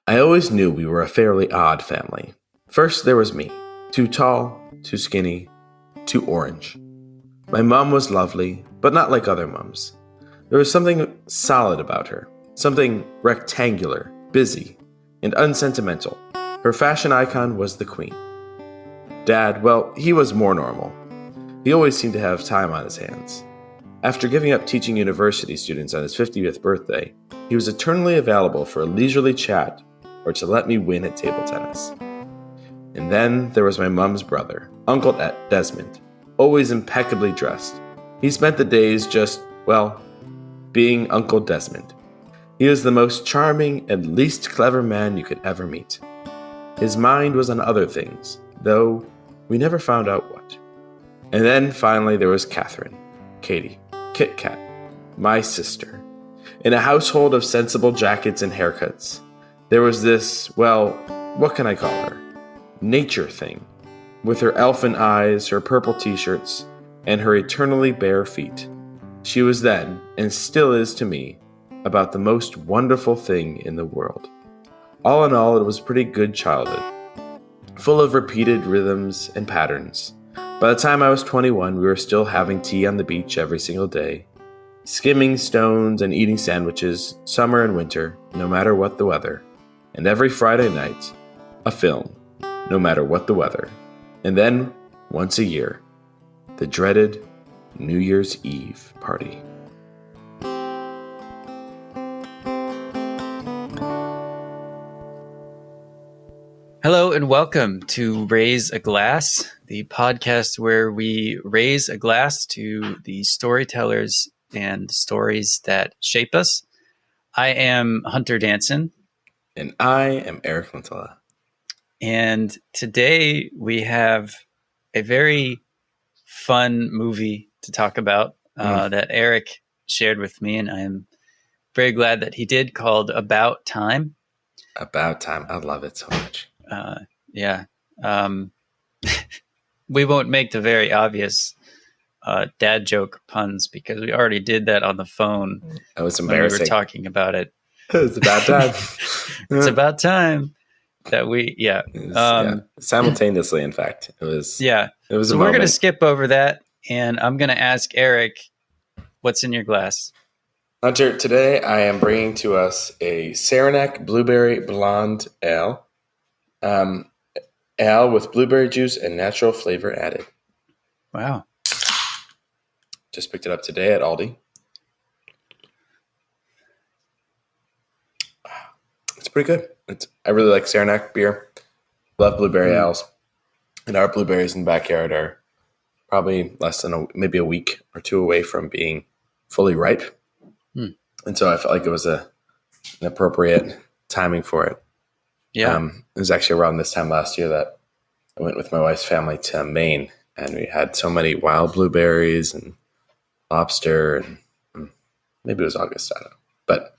I always knew we were a fairly odd family. First, there was me. Too tall, too skinny, too orange. My mom was lovely, but not like other moms. There was something solid about her. Something rectangular, busy, and unsentimental. Her fashion icon was the queen. Dad, well, he was more normal. He always seemed to have time on his hands. After giving up teaching university students on his 50th birthday, he was eternally available for a leisurely chat or to let me win at table tennis. And then there was my mom's brother, Uncle Desmond, always impeccably dressed. He spent the days just, well, being Uncle Desmond. He was the most charming and least clever man you could ever meet. His mind was on other things, though we never found out what. And then finally there was Catherine, Katie, Kit Kat, my sister. In a household of sensible jackets and haircuts, there was this, well, what can I call her? Nature thing, with her elfin eyes, her purple t-shirts, and her eternally bare feet. She was then, and still is to me, about the most wonderful thing in the world. All in all, it was a pretty good childhood, full of repeated rhythms and patterns. By the time I was 21, we were still having tea on the beach every single day, skimming stones and eating sandwiches, summer and winter, no matter what the weather. And every Friday night, a film, no matter what the weather. And then, once a year, the dreaded New Year's Eve party. Hello and welcome to Raise a Glass, the podcast where we raise a glass to the storytellers and stories that shape us. I am Hunter Danson. And I am Eric Lintala. And today we have a very fun movie to talk about that Eric shared with me, and I am very glad that he did, called About Time. About Time. I love it so much. We won't make the very obvious dad joke puns because we already did that on the phone. That was embarrassing. When we were talking about it. It was about time. It's about time that we, simultaneously, in fact. It was. Yeah. It was. So we're going to skip over that, and I'm going to ask Eric, what's in your glass? Hunter, today I am bringing to us a Saranac Blueberry Blonde Ale. Ale with blueberry juice and natural flavor added. Wow. Just picked it up today at Aldi. It's pretty good. I really like Saranac beer. Love blueberry ales. And our blueberries in the backyard are probably less than maybe a week or two away from being fully ripe. And so I felt like it was an appropriate timing for it. Yeah. It was actually around this time last year that I went with my wife's family to Maine, and we had so many wild blueberries and lobster, and maybe it was August, I don't know. But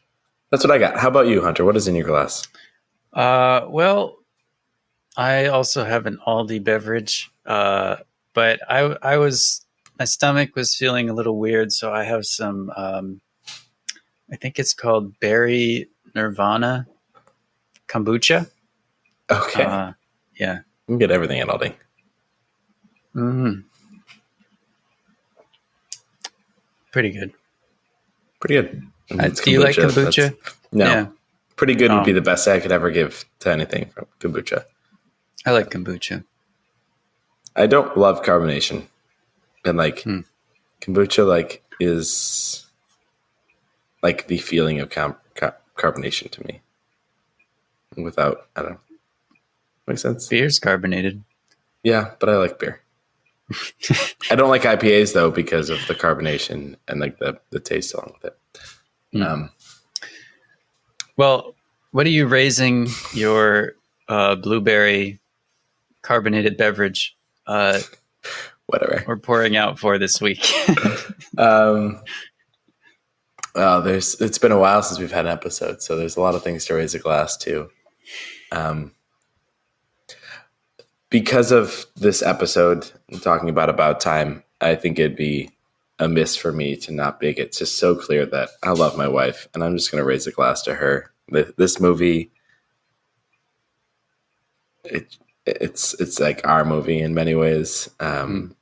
that's what I got. How about you, Hunter? What is in your glass? Well, I also have an Aldi beverage, but my stomach was feeling a little weird, so I have some, I think it's called Berry Nirvana kombucha. Okay. Yeah. You can get everything at Aldi. Mm-hmm. Pretty good. Pretty good. Do you like kombucha? No. Yeah. Pretty good would be the best I could ever give to anything from kombucha. I like kombucha. I don't love carbonation. And kombucha is like the feeling of carbonation to me. Without, I don't know. Makes sense? Beer's carbonated. Yeah, but I like beer. I don't like IPAs though because of the carbonation and the taste along with it. Well, what are you raising your blueberry carbonated beverage whatever we're pouring out for this week? It's been a while since we've had an episode, so there's a lot of things to raise a glass to. Because of this episode, talking about time, I think it'd be amiss for me to not make it just so clear that I love my wife, and I'm just going to raise a glass to her. This movie it's like our movie in many ways. And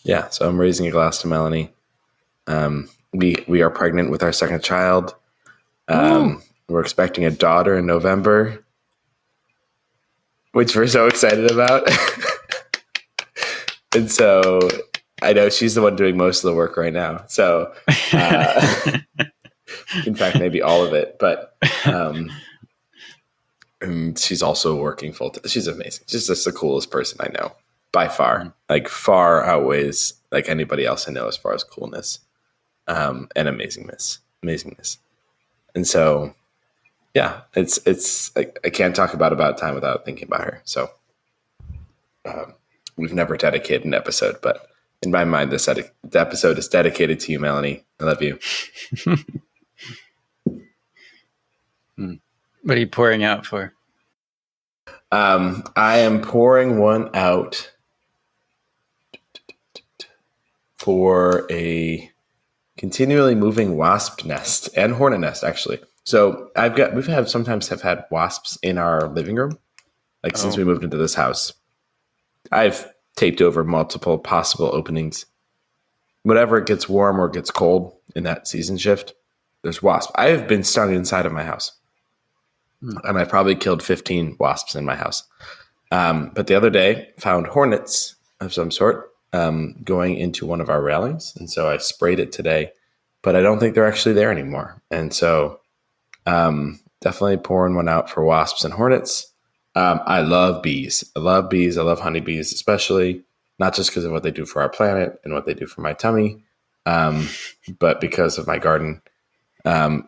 yeah, so I'm raising a glass to Melanie. We are pregnant with our second child. We're expecting a daughter in November, which we're so excited about. And so I know she's the one doing most of the work right now. So, in fact, maybe all of it, but, and she's also working full time. She's amazing. She's just the coolest person I know by far, like far outweighs like anybody else I know as far as coolness, and amazingness. And so, yeah, it's like, I can't talk about time without thinking about her. So, we've never dedicated an episode, but in my mind, the episode is dedicated to you, Melanie. I love you. What are you pouring out for? I am pouring one out for a continually moving wasp nest and hornet nest, actually. So sometimes have had wasps in our living room, like since we moved into this house. I've taped over multiple possible openings. Whenever it gets warm or gets cold in that season shift, there's wasps. I have been stung inside of my house. And I probably killed 15 wasps in my house. But the other day, found hornets of some sort going into one of our railings. And so I sprayed it today, but I don't think they're actually there anymore. And so definitely pouring one out for wasps and hornets. I love bees. I love honeybees, especially not just because of what they do for our planet and what they do for my tummy, but because of my garden. And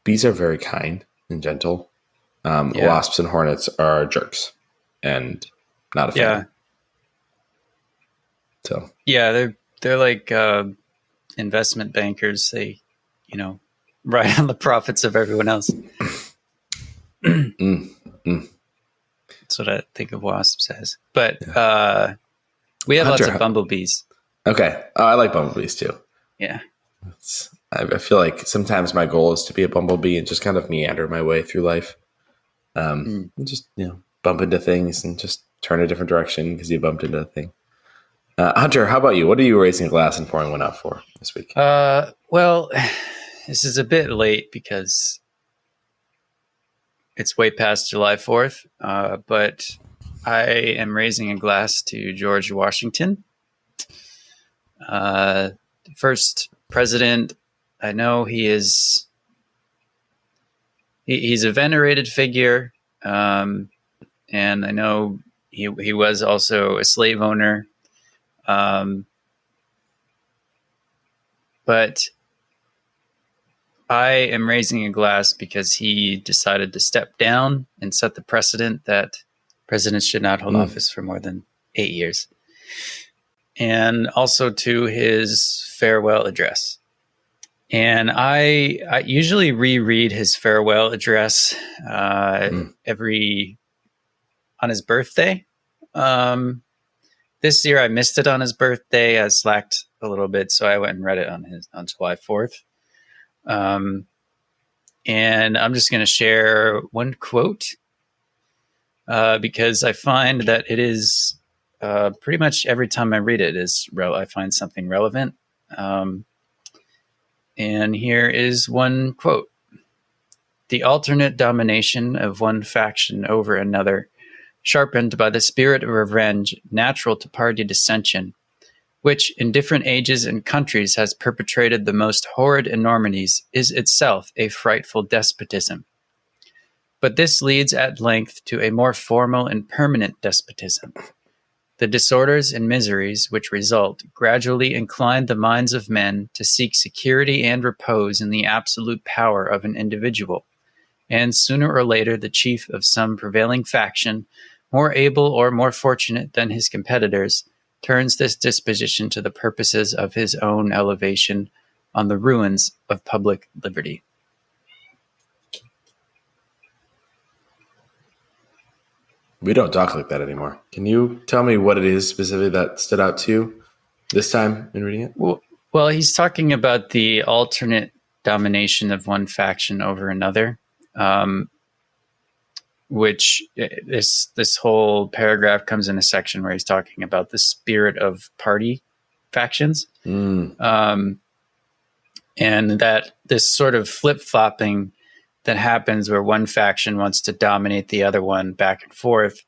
bees are very kind and gentle. Wasps and hornets are jerks and not a fan. Yeah. So yeah, they're like investment bankers. They, ride on the profits of everyone else. That's what I think of wasps as. But we have lots of bumblebees. Okay. I like bumblebees too. Yeah. I feel like sometimes my goal is to be a bumblebee and just kind of meander my way through life. And just, bump into things and just turn a different direction because you bumped into a thing. Hunter, how about you? What are you raising a glass and pouring one out for this week? Well, this is a bit late because it's way past July 4th, but I am raising a glass to George Washington. First president. I know he's a venerated figure, and I know he was also a slave owner. But I am raising a glass because he decided to step down and set the precedent that presidents should not hold office for more than 8 years. And also to his farewell address. And I usually reread his farewell address on his birthday. This year I missed it on his birthday. I slacked a little bit, so I went and read it on July 4th. And I'm just going to share one quote because I find that it is pretty much every time I read it I find something relevant. And here is one quote. The alternate domination of one faction over another, sharpened by the spirit of revenge natural to party dissension, which in different ages and countries has perpetrated the most horrid enormities, is itself a frightful despotism. But this leads at length to a more formal and permanent despotism. The disorders and miseries which result gradually incline the minds of men to seek security and repose in the absolute power of an individual, and sooner or later the chief of some prevailing faction, more able or more fortunate than his competitors, turns this disposition to the purposes of his own elevation on the ruins of public liberty. We don't talk like that anymore. Can you tell me what it is specifically that stood out to you this time in reading it? Well, he's talking about the alternate domination of one faction over another. which this whole paragraph comes in a section where he's talking about the spirit of party factions. And that this sort of flip-flopping that happens where one faction wants to dominate the other one back and forth,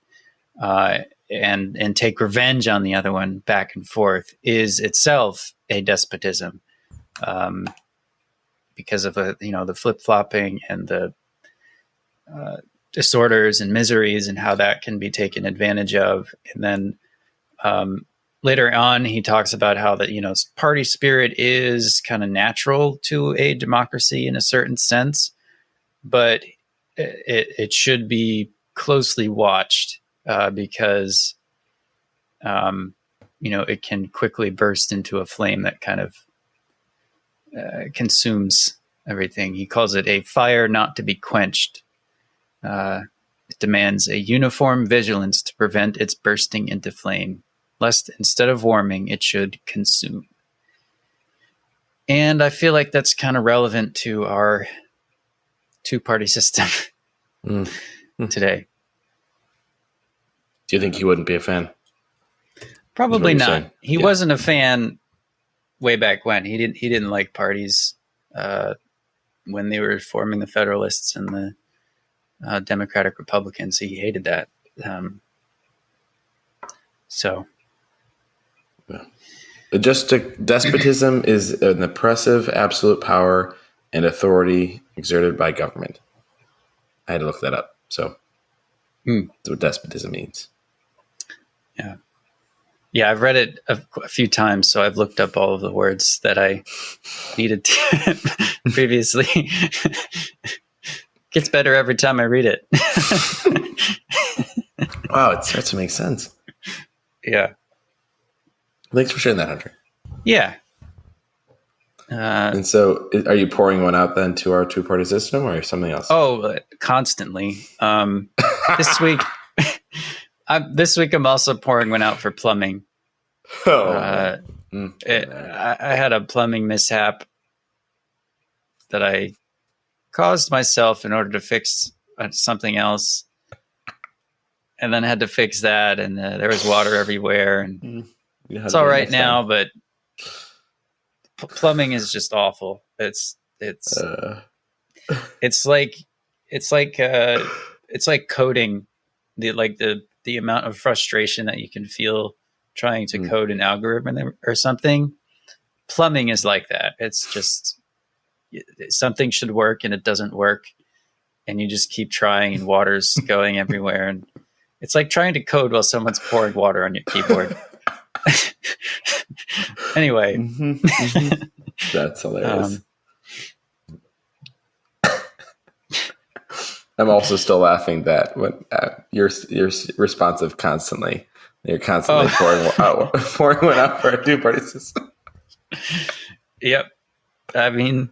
and take revenge on the other one back and forth is itself a despotism, because of the flip-flopping and the disorders and miseries and how that can be taken advantage of. And then later on, he talks about how that, party spirit is kind of natural to a democracy in a certain sense, but it should be closely watched, because, it can quickly burst into a flame that kind of consumes everything. He calls it a fire not to be quenched. It demands a uniform vigilance to prevent its bursting into flame, lest instead of warming, it should consume. And I feel like that's kind of relevant to our two-party system today. Do you think he wouldn't be a fan? Probably not. Saying? He wasn't a fan way back when. He didn't like parties when they were forming the Federalists and the Democratic Republicans. He hated that. Despotism is an oppressive absolute power and authority exerted by government. I had to look that up. So that's what despotism means. Yeah. Yeah, I've read it a few times, so I've looked up all of the words that I needed to previously. Gets better every time I read it. Wow, it starts to make sense. Yeah. Thanks for sharing that, Hunter. Yeah. And so, are you pouring one out then to our two-party system, or something else? Oh, constantly. This week I'm also pouring one out for plumbing. I had a plumbing mishap that I caused myself in order to fix something else, and then had to fix that, and there was water everywhere, and it's all right now, but plumbing is just awful. It's like coding, the amount of frustration that you can feel trying to code an algorithm or something. Plumbing is like that. It's just something should work and it doesn't work, and you just keep trying and water's going everywhere, and it's like trying to code while someone's pouring water on your keyboard. Anyway. That's hilarious. I'm also still laughing that when you're responsive constantly. You're constantly pouring one out for a two-party system. Yep. I mean,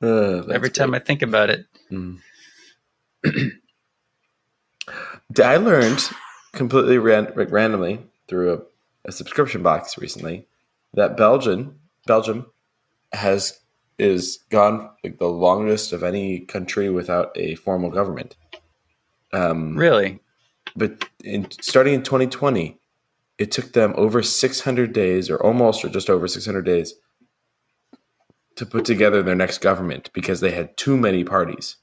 every time I think about it. I learned completely randomly through a subscription box recently that Belgium is gone the longest of any country without a formal government. Really? But starting in 2020, it took them over 600 days, or just over 600 days, to put together their next government because they had too many parties.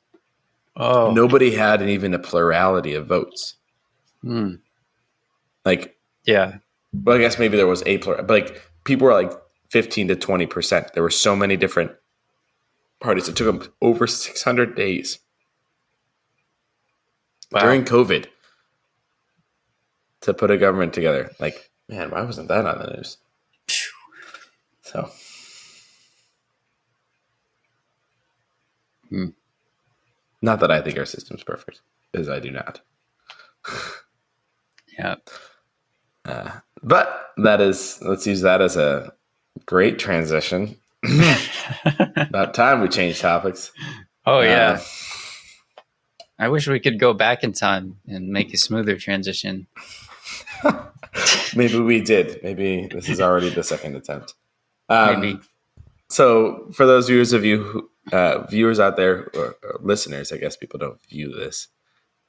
Oh. Nobody had even a plurality of votes. Yeah. Well, I guess maybe there was a plural, but people were 15 to 20%. There were so many different parties. It took them over 600 days during COVID to put a government together. Man, why wasn't that on the news? So, not that I think our system's perfect, because I do not. Yeah. But let's use that as a great transition. About time we change topics. Oh, yeah. I wish we could go back in time and make a smoother transition. Maybe we did. Maybe this is already the second attempt. Maybe. So for those viewers of you viewers out there, or listeners, I guess people don't view this.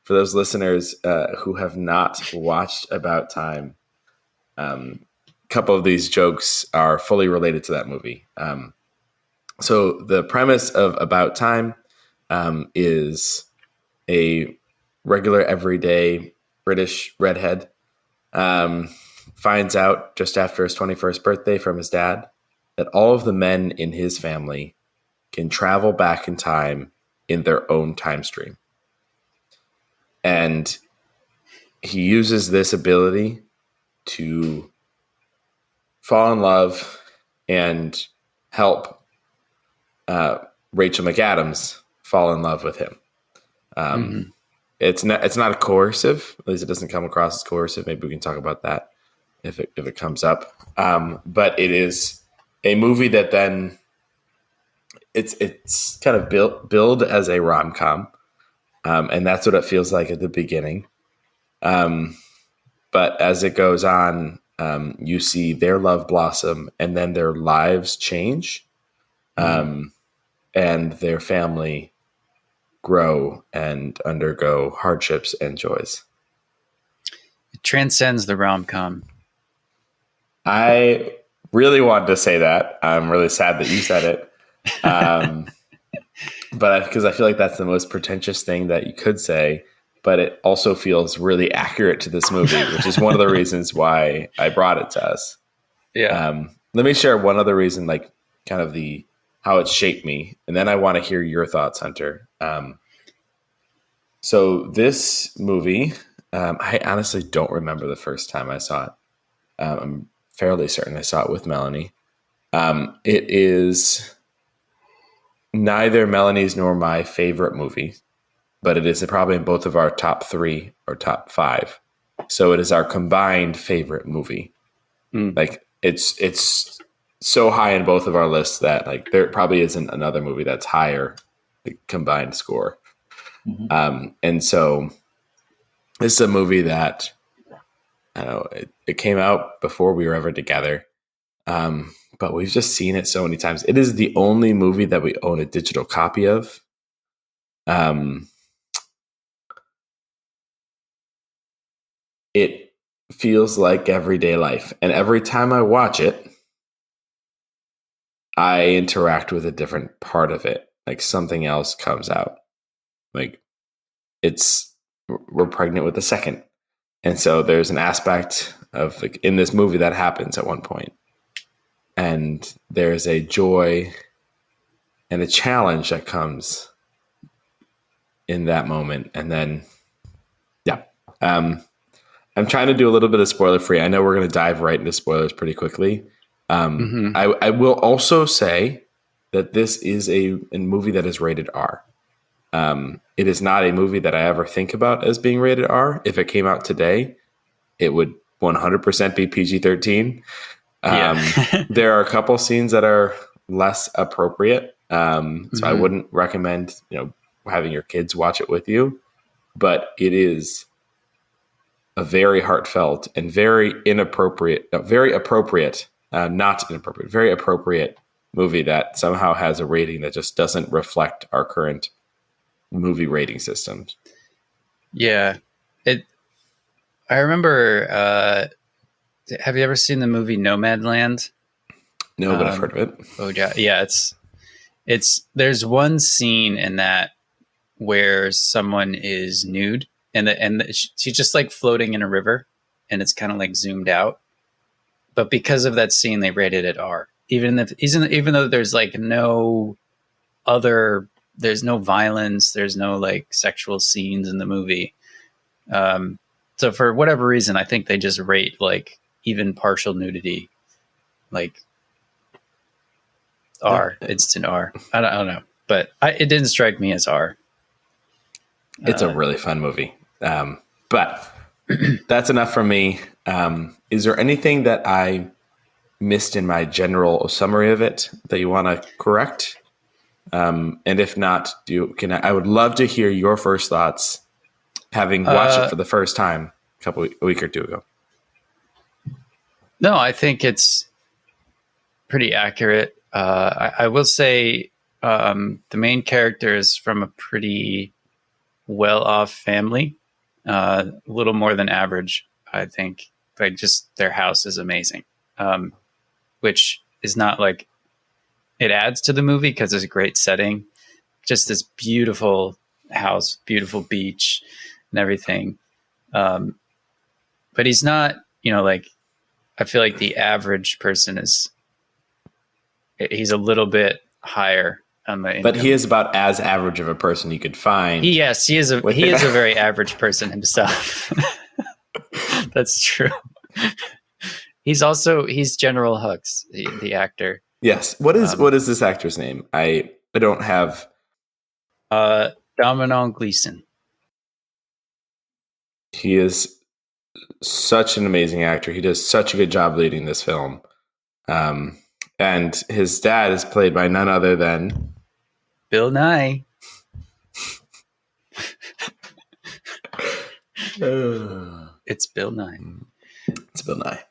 For those listeners who have not watched About Time, a couple of these jokes are fully related to that movie. So the premise of About Time is a regular, everyday British redhead finds out just after his 21st birthday from his dad that all of the men in his family can travel back in time in their own time stream. And he uses this ability to fall in love and help Rachel McAdams fall in love with him. It's not a coercive, at least it doesn't come across as coercive. Maybe we can talk about that if it comes up. But it is a movie that then it's kind of billed as a rom-com. And that's what it feels like at the beginning. But as it goes on, you see their love blossom and then their lives change. And their family grow and undergo hardships and joys. It transcends the rom-com. I really wanted to say that. I'm really sad that you said it. But because I feel like that's the most pretentious thing that you could say, but it also feels really accurate to this movie, which is one of the reasons why I brought it to us. Yeah. Let me share one other reason, like kind of how it shaped me. And then I want to hear your thoughts, Hunter. So this movie, I honestly don't remember the first time I saw it. I'm fairly certain I saw it with Melanie. It is neither Melanie's nor my favorite movie, but it is probably in both of our top 3 or top 5. So it is our combined favorite movie. Like it's so high in both of our lists that like there probably isn't another movie that's higher, the combined score. And so this is a movie that I don't know, it came out before we were ever together. But we've just seen it so many times. It is the only movie that we own a digital copy of. It feels like everyday life. And every time I watch it, I interact with a different part of it. Like something else comes out. Like we're pregnant with a second. And so there's an aspect of like in this movie that happens at one point. And there's a joy and a challenge that comes in that moment. And then, yeah. I'm trying to do a little bit of spoiler free. I know we're going to dive right into spoilers pretty quickly. I will also say that this is a movie that is rated R. It is not a movie that I ever think about as being rated R. If it came out today, it would 100% be PG-13. There are a couple scenes that are less appropriate. So I wouldn't recommend, having your kids watch it with you, but it is a very heartfelt and very appropriate movie that somehow has a rating that just doesn't reflect our current movie rating systems. Yeah. I remember, have you ever seen the movie Nomadland? No, but I've heard of it. Oh yeah. Yeah. There's one scene in that where someone is nude and she's just like floating in a river and it's kind of like zoomed out. But because of that scene, they rated it R. Even though there's like there's no violence, there's no like sexual scenes in the movie. So for whatever reason, I think they just rate like even partial nudity, like R. It's an R. I don't know, but it didn't strike me as R. It's a really fun movie. But that's enough from me. Is there anything that I missed in my general summary of it that you want to correct? And if not, I would love to hear your first thoughts, having watched it for the first time a week or two ago. No, I think it's pretty accurate. I will say the main character is from a pretty well-off family, a little more than average, I think. Like, just their house is amazing, which is not like it adds to the movie because it's a great setting. Just this beautiful house, beautiful beach, and everything. But he's not, like, I feel like the average person he's a little bit higher on the income. But he is about as average of a person you could find. Yes, he is a very average person himself. That's true. He's General Hux, the actor. Yes. What is this actor's name? I don't have. Domhnall Gleeson. He is such an amazing actor. He does such a good job leading this film. And his dad is played by none other than Bill Nighy. It's Bill Nighy. It's Bill Nighy.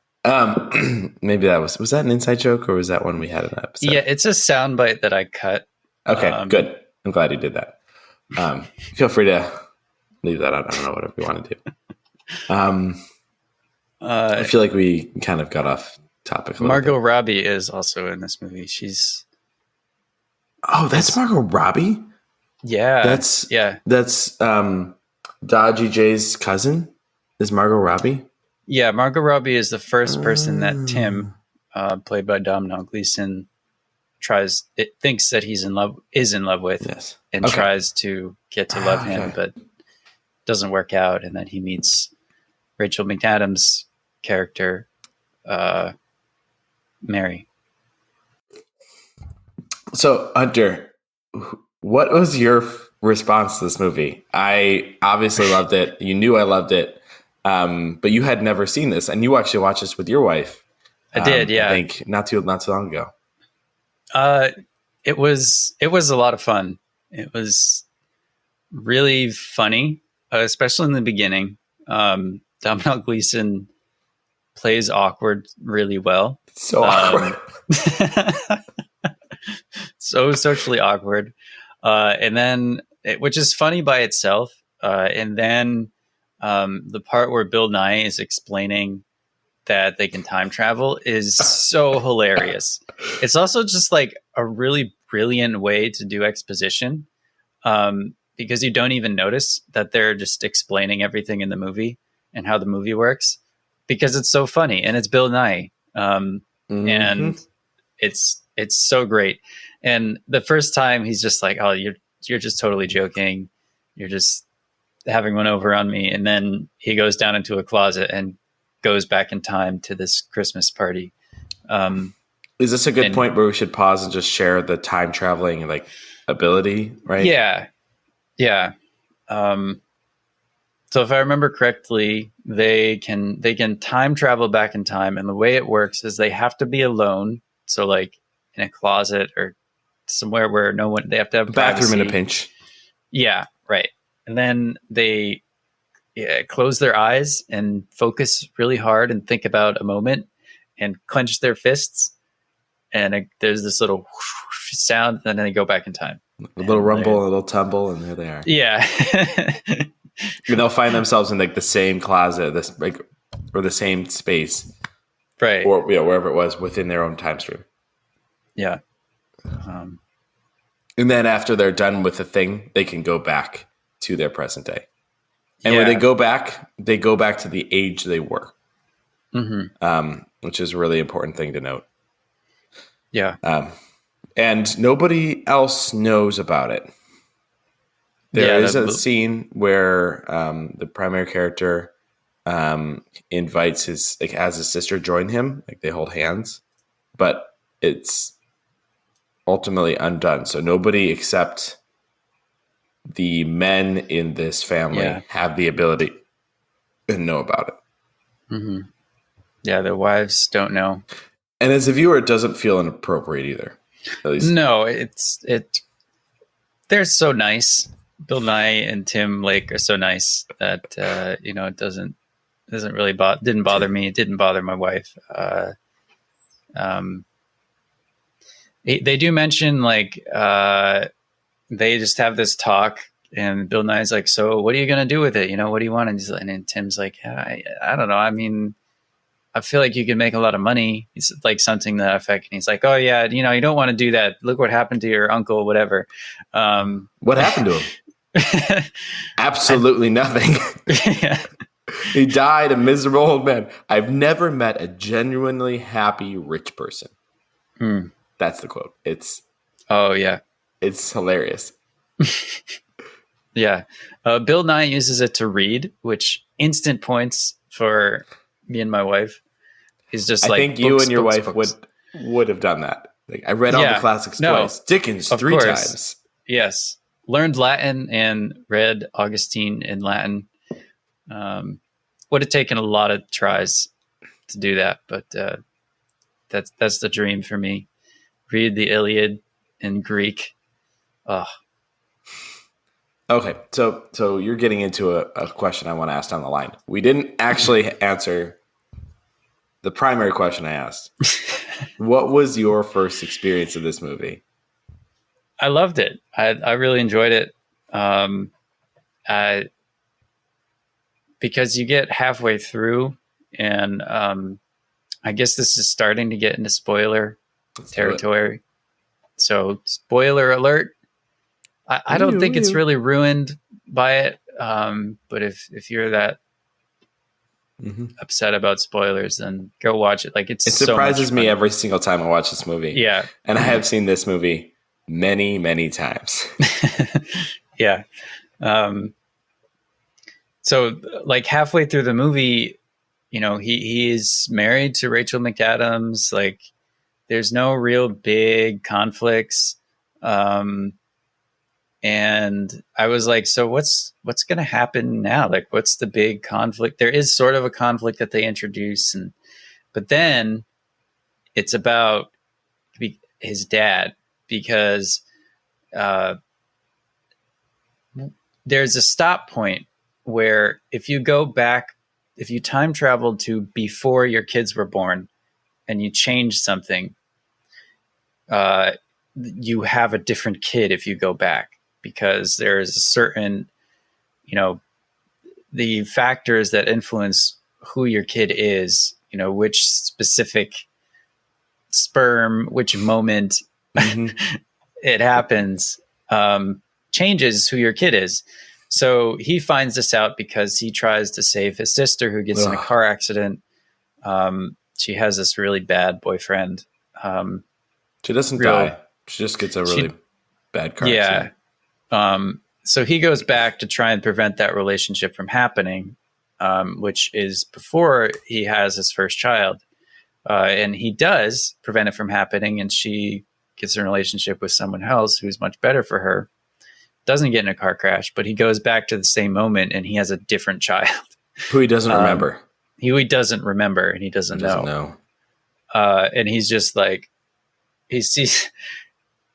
Maybe that was that an inside joke, or was that one we had in that episode? Yeah, it's a soundbite that I cut. Okay, good. I'm glad you did that. Feel free to leave that out. I don't know, whatever you want to do. I feel like we kind of got off topic. Margot Robbie is also in this movie. That's Margot Robbie? Yeah. That's Dodgy J's cousin is Margot Robbie? Yeah, Margot Robbie is the first person that Tim, played by Domhnall Gleeson, thinks that is in love with, yes, and tries to get to love him, but doesn't work out. And then he meets Rachel McAdams' character, Mary. So, Hunter, what was your response to this movie? I obviously loved it. You knew I loved it, but you had never seen this, and you actually watched this with your wife. I did, yeah. I think not too long ago. It was a lot of fun. It was really funny, especially in the beginning. Domhnall Gleeson plays awkward really well. So awkward. So socially awkward. And then, which is funny by itself. And then the part where Bill Nighy is explaining that they can time travel is so hilarious. It's also just like a really brilliant way to do exposition, because you don't even notice that they're just explaining everything in the movie and how the movie works, because it's so funny and it's Bill Nighy. And it's so great. And the first time he's just like, "Oh, you're just totally joking. You're just having one over on me." And then he goes down into a closet and goes back in time to this Christmas party. Is this a good point where we should pause and just share the time traveling like ability, right? Yeah. Yeah. So if I remember correctly, they can time travel back in time, and the way it works is they have to be alone. So like in a closet or somewhere where they have to have bathroom privacy. in a pinch. Yeah, right. And then they close their eyes and focus really hard and think about a moment and clench their fists. And there's this little whoosh sound, and then they go back in time. A little rumble, a little tumble, and there they are. Yeah. And they'll find themselves in like the same closet, or the same space, right? Or wherever it was within their own time stream. Yeah. And then after they're done with the thing, they can go back to their present day. And when they go back to the age they were, which is a really important thing to note. Yeah. And nobody else knows about it. There is a scene where the primary character invites has his sister join him, like they hold hands, but it's ultimately undone. So nobody except the men in this family have the ability to know about it. Mm-hmm. Yeah, their wives don't know. And as a viewer, it doesn't feel inappropriate either. At least. No, they're so nice. Bill Nighy and Tim Lake are so nice that it doesn't really didn't bother me. It didn't bother my wife. They do mention like they just have this talk, and Bill Nighy's like, "So what are you gonna do with it? You know, what do you want?" And then Tim's like, I don't know. I mean, I feel like you can make a lot of money. It's like something to that effect. And he's like, "Oh yeah, you know, you don't want to do that. Look what happened to your uncle, whatever." What happened to him? Absolutely nothing. Yeah. He died a miserable old man. I've never met a genuinely happy rich person. That's the quote. Oh yeah. It's hilarious. Yeah. Bill Nighy uses it to read, which instant points for me and my wife. He's just I like, think you and your wife would have done that. Like, I read all the classics twice. Dickens of 3 course. times. Yes. Learned Latin and read Augustine in Latin. Would have taken a lot of tries to do that, but that's the dream for me. Read the Iliad in Greek. Oh. Okay, so you're getting into a question I want to ask down the line. We didn't actually answer the primary question I asked. What was your first experience of this movie? I loved it. I really enjoyed it. Because you get halfway through, and I guess this is starting to get into spoiler territory. So, spoiler alert. I don't think it's really ruined by it. But if you're that upset about spoilers, then go watch it. Like, it surprises me every single time I watch this movie. Yeah. And I have seen this movie many, many times. Yeah. So like halfway through the movie, you know, he is married to Rachel McAdams. Like, there's no real big conflicts. And I was like, so what's going to happen now? Like, what's the big conflict? There is sort of a conflict that they introduce, but then it's about his dad, because there's a stop point where if you time traveled to before your kids were born and you change something, you have a different kid if you go back, because there's a certain, you know, the factors that influence who your kid is, you know, which specific sperm, which moment it happens, changes who your kid is. So he finds this out because he tries to save his sister, who gets in a car accident. She has this really bad boyfriend. She doesn't die. She just gets a really bad car accident. So he goes back to try and prevent that relationship from happening, which is before he has his first child. And he does prevent it from happening, and she gets in a relationship with someone else who's much better for her. Doesn't get in a car crash, but he goes back to the same moment, and he has a different child who he doesn't remember. He doesn't remember, and he doesn't know. And he's just like, he sees,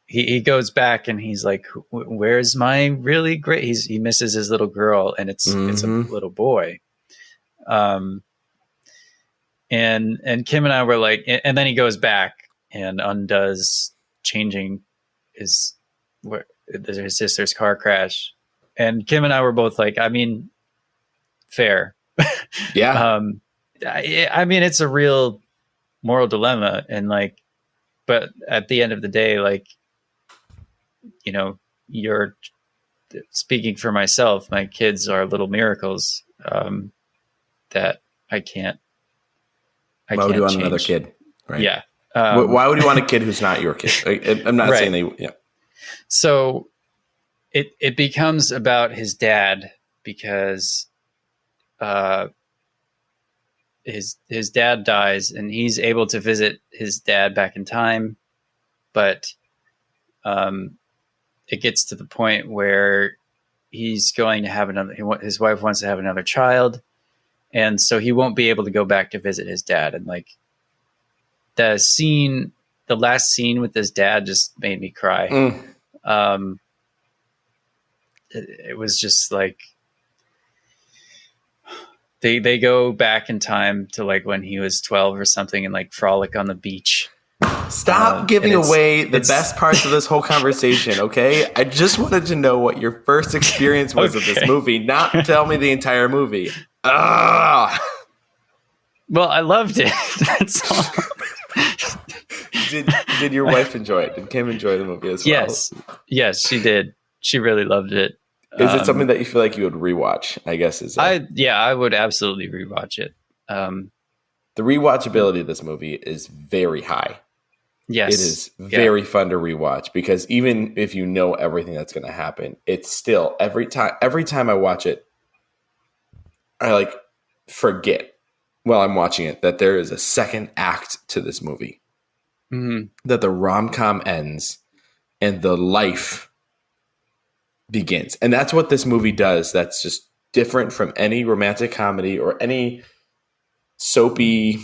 he goes back, and he's like, "Where's my really great?" He misses his little girl, and it's a little boy. And Kim and I were like, and then he goes back and undoes changing his sister's car crash, and Kim and I were both like, I mean, fair. Yeah. I mean, it's a real moral dilemma, and like, but at the end of the day, like, you know, you're speaking for myself. My kids are little miracles that I can't. Why would you want another kid? Right. Yeah. Why would you want a kid who's not your kid? I'm not saying they. Yeah. So it becomes about his dad, because his dad dies, and he's able to visit his dad back in time, but it gets to the point where he's going to have his wife wants to have another child, and so he won't be able to go back to visit his dad. And like, the last scene with his dad just made me cry. It was just like, they go back in time to like when he was 12 or something, and like frolic on the beach. Stop giving away the best parts of this whole conversation, okay? I just wanted to know what your first experience was of this movie, not tell me the entire movie. Ah! Well, I loved it. That's all. Did your wife enjoy it? Did Kim enjoy the movie as well? Yes, she did. She really loved it. Is it something that you feel like you would rewatch? I guess I would absolutely rewatch it. The rewatchability of this movie is very high. Yes, it is very fun to rewatch because even if you know everything that's going to happen, it's still every time I watch it, I forget while I'm watching it that there is a second act to this movie. Mm-hmm. That the rom-com ends and the life begins. And that's what this movie does. That's just different from any romantic comedy or any soapy,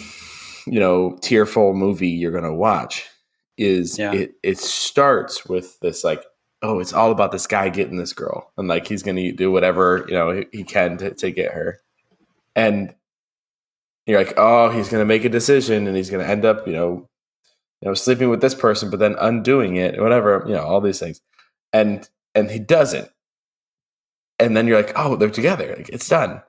tearful movie you're going to watch. It starts with this it's all about this guy getting this girl and he's going to do whatever, he can to get her. And you're like, oh, he's going to make a decision and he's going to end up, sleeping with this person, but then undoing it, whatever, all these things. And he doesn't. And then you're like, oh, they're together. It's done.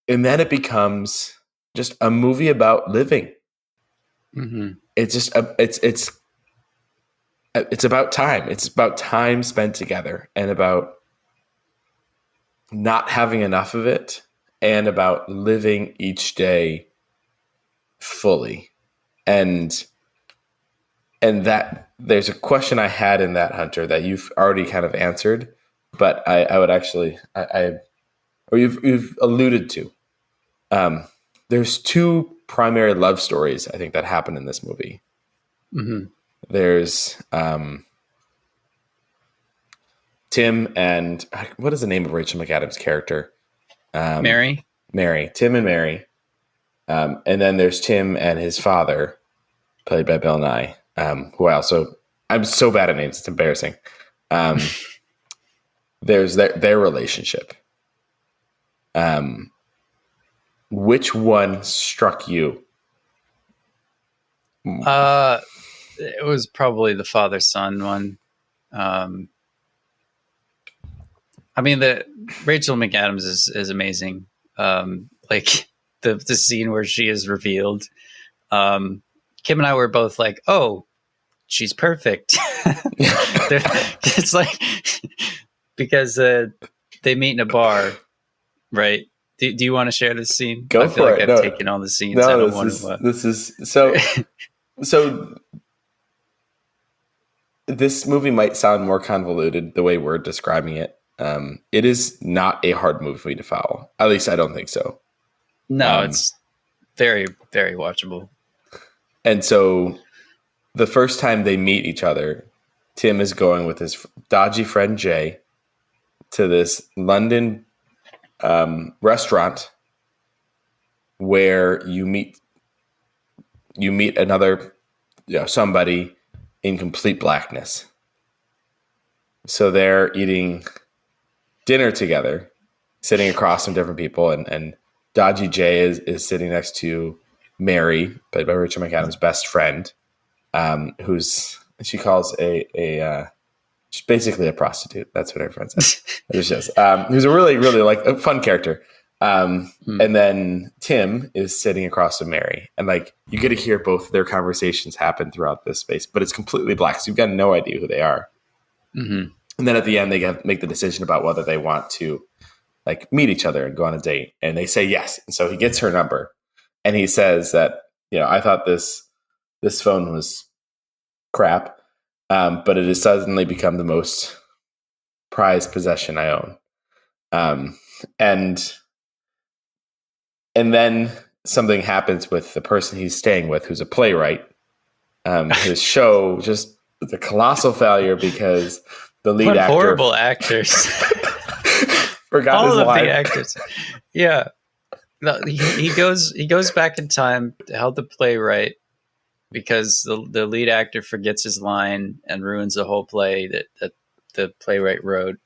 And then it becomes just a movie about living. Mm-hmm. It's just, it's about time. It's about time spent together and about not having enough of it and about living each day fully. And that there's a question I had in that, Hunter, that you've already kind of answered, but I would actually, or you've alluded to. There's two primary love stories, I think, that happen in this movie. Mm-hmm. There's Tim and what is the name of Rachel McAdams' character? Mary. Tim and Mary. And then there's Tim and his father, played by Bill Nighy. I'm so bad at names, it's embarrassing. There's their relationship. Which one struck you? It was probably the father-son one. The Rachel McAdams is amazing. The scene where she is revealed. Kim and I were both like, oh, she's perfect. It's because they meet in a bar, right? Do you want to share this scene? Go I feel for like it. I've taken all the scenes. I don't want to. This is so. So this movie might sound more convoluted the way we're describing it. It is not a hard movie to follow. At least I don't think so. No, it's very, very watchable. And so the first time they meet each other, Tim is going with his dodgy friend Jay to this London restaurant where you meet another somebody in complete blackness. So they're eating dinner together, sitting across from different people, and dodgy Jay is sitting next to Mary, played by Rachel McAdams' best friend, she calls she's basically a prostitute. That's what her friend says. Who's a really, really a fun character. And then Tim is sitting across from Mary, and you get to hear both their conversations happen throughout this space, but it's completely black, so you've got no idea who they are. Mm-hmm. And then at the end, they make the decision about whether they want to meet each other and go on a date, and they say yes. And so he gets her number, and he says that I thought this phone was crap, but it has suddenly become the most prized possession I own. And then something happens with the person he's staying with, who's a playwright. His show just is a colossal failure because the lead actor, horrible actors, forgot all his of line. the actors. Yeah, no, he goes back in time to help the playwright because the lead actor forgets his line and ruins the whole play that the playwright wrote.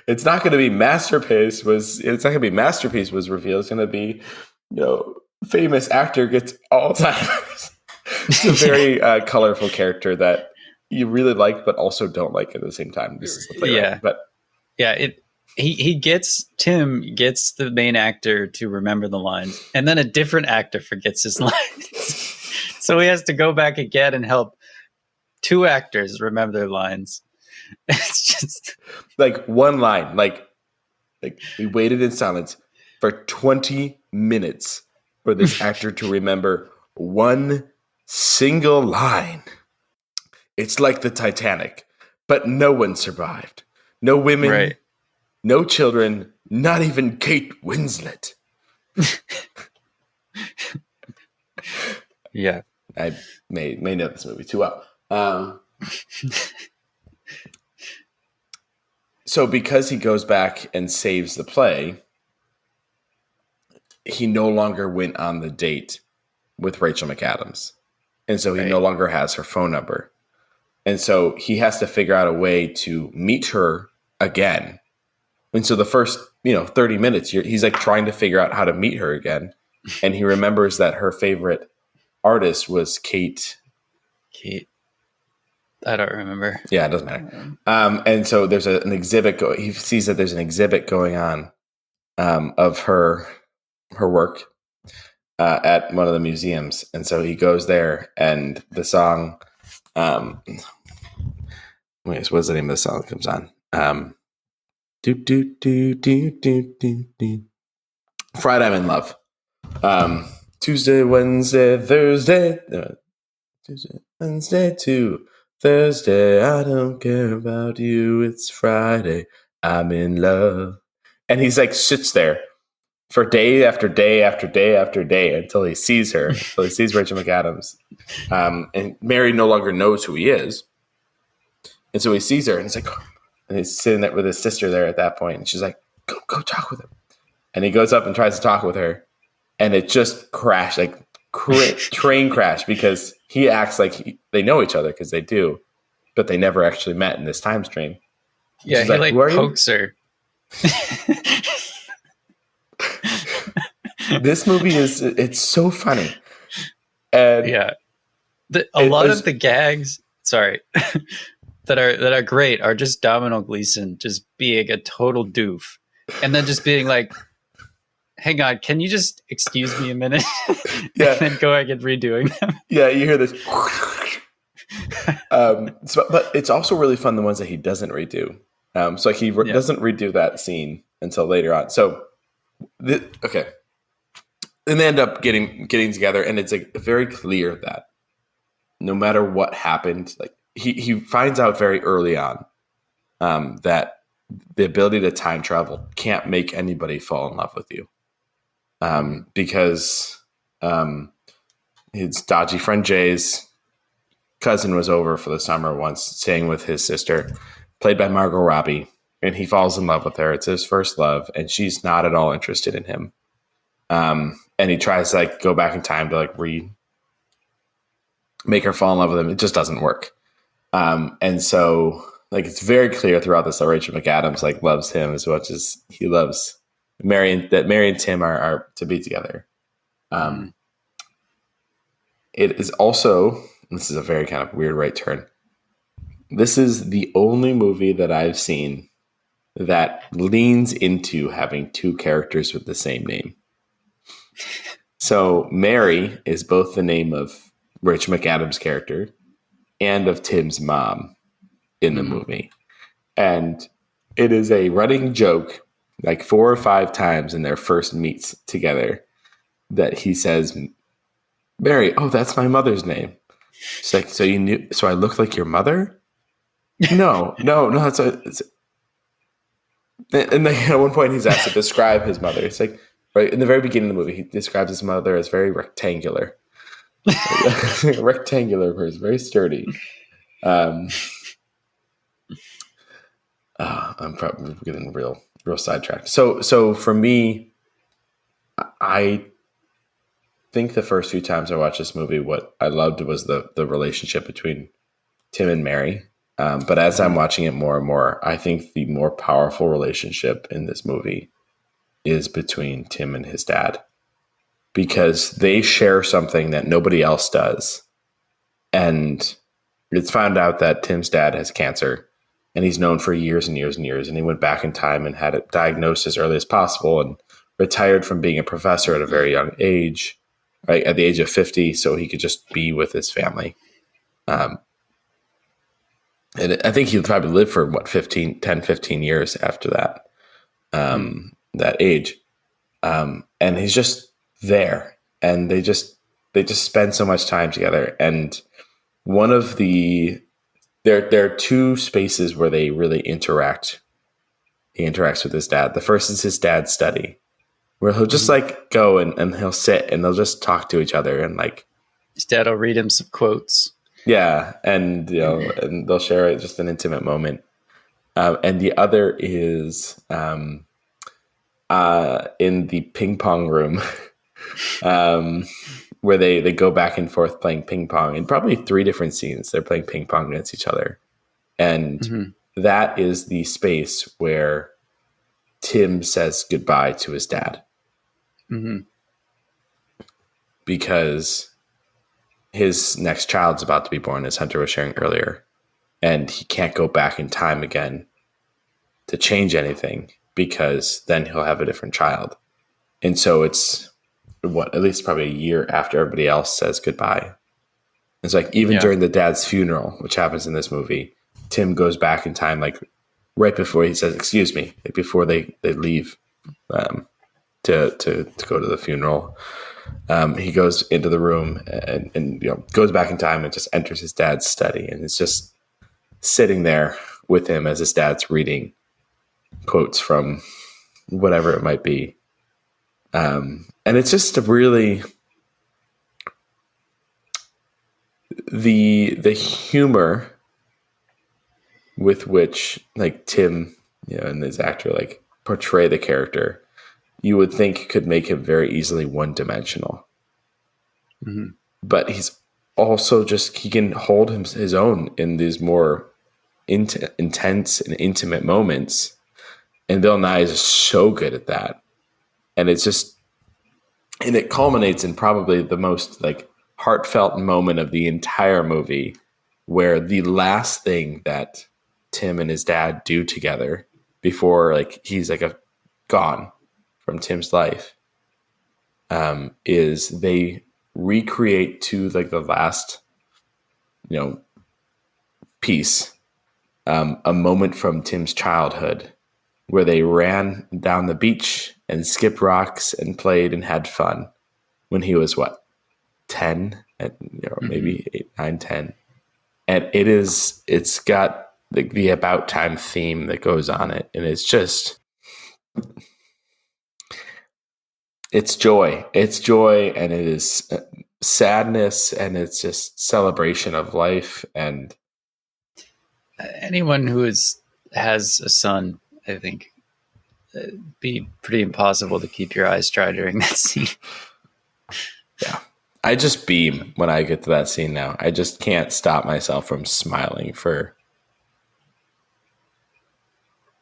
It's not going to be masterpiece was revealed. It's going to be famous actor gets Alzheimer's. It's a very colorful character that you really like, but also don't like at the same time. This is the playwright. Yeah. But Yeah, Tim gets the main actor to remember the lines, and then a different actor forgets his lines. So he has to go back again and help two actors remember their lines. It's just like one line, like we waited in silence for 20 minutes for this actor to remember one single line. It's like the Titanic, but no one survived. No women, right. no children, not even Kate Winslet. Yeah. I may know this movie too well. So because he goes back and saves the play, he no longer went on the date with Rachel McAdams. And so he no longer has her phone number. And so he has to figure out a way to meet her again. And so the first, 30 minutes, he's like trying to figure out how to meet her again. And he remembers that her favorite artist was Kate. I don't remember. Yeah, it doesn't matter. And so there's an exhibit. He sees that there's an exhibit going on of her work at one of the museums. And so he goes there, and the song, what's the name of the song that comes on? Do, do, do, do, do, do, do. Friday I'm in Love. Tuesday, Wednesday, Thursday. Tuesday, Wednesday, to Thursday. I don't care about you. It's Friday. I'm in love. And he's like sits there for day after day after day after day until he sees her, until he sees Rachel McAdams. And Mary no longer knows who he is. And so he sees her, and it's like, and he's sitting there with his sister there at that point, and she's like, go talk with him. And he goes up and tries to talk with her, and it just crashed, like train crash, because he acts like they know each other, because they do, but they never actually met in this time stream. Yeah, he like pokes her. This movie it's so funny. And yeah. A lot of the gags, sorry, that are great are just Domhnall Gleeson just being a total doof, and then just being like, hang on, can you just excuse me a minute? Yeah. And then going and redoing them. Yeah, you hear this. But it's also really fun, the ones that he doesn't redo. So he doesn't redo that scene until later on. So, okay. And they end up getting together, and it's like very clear that no matter what happened, like he finds out very early on that the ability to time travel can't make anybody fall in love with you. Because his dodgy friend Jay's cousin was over for the summer once, staying with his sister, played by Margot Robbie, and he falls in love with her. It's his first love, and she's not at all interested in him. And he tries to like go back in time to like make her fall in love with him. It just doesn't work. And so like it's very clear throughout this that Rachel McAdams like loves him as much as he loves Mary, and Tim are to be together. It is also, this is a very kind of weird right turn. This is the only movie that I've seen that leans into having two characters with the same name. So Mary is both the name of Rachel McAdams' character and of Tim's mom in the movie. And it is a running joke like 4 or 5 times in their first meets together that he says, Mary, oh, that's my mother's name. She's like, so you knew, so I look like your mother? No, that's and then at one point he's asked to describe his mother. It's like, right in the very beginning of the movie, he describes his mother as very rectangular. Rectangular person, very sturdy. I'm probably getting real sidetracked. So for me, I think the first few times I watched this movie, what I loved was the relationship between Tim and Mary. But as I'm watching it more and more, I think the more powerful relationship in this movie is between Tim and his dad, because they share something that nobody else does. And it's found out that Tim's dad has cancer, and he's known for years and years and years. And he went back in time and had it diagnosed as early as possible and retired from being a professor at a very young age, right at the age of 50, so he could just be with his family. And I think he'll probably live for 10, 15 years after that, that age. And he's just there, and they just spend so much time together. And one of there are two spaces where they really interact. He interacts with his dad. The first is his dad's study, where he'll just like go and he'll sit and they'll just talk to each other, and like his dad will read him some quotes. Yeah, and and they'll share just an intimate moment. And the other is in the ping pong room, where they go back and forth playing ping pong. In probably 3 different scenes, they're playing ping pong against each other, and that is the space where Tim says goodbye to his dad, because his next child's about to be born, as Hunter was sharing earlier, and he can't go back in time again to change anything, because then he'll have a different child. And so it's at least probably a year after everybody else says goodbye. It's like even during the dad's funeral, which happens in this movie, Tim goes back in time, like right before he says, "Excuse me," like before they leave to go to the funeral. He goes into the room and goes back in time and just enters his dad's study, and it's just sitting there with him as his dad's reading quotes from whatever it might be. And it's just a really the humor with which like Tim, and his actor like portray the character, you would think could make him very easily one-dimensional. But he's also he can hold his own in these more intense and intimate moments. And Bill Nighy is so good at that. And it culminates in probably the most like heartfelt moment of the entire movie, where the last thing that Tim and his dad do together before like he's like gone from Tim's life, is they recreate to like the last, piece, a moment from Tim's childhood where they ran down the beach and skipped rocks and played and had fun when he was 10, maybe 8, 9, 10. And it's got the about time theme that goes on it. And it's just, it's joy, and it is sadness, and it's just celebration of life. And anyone who has a son, I think it'd be pretty impossible to keep your eyes dry during that scene. Yeah. I just beam when I get to that scene now. I just can't stop myself from smiling for,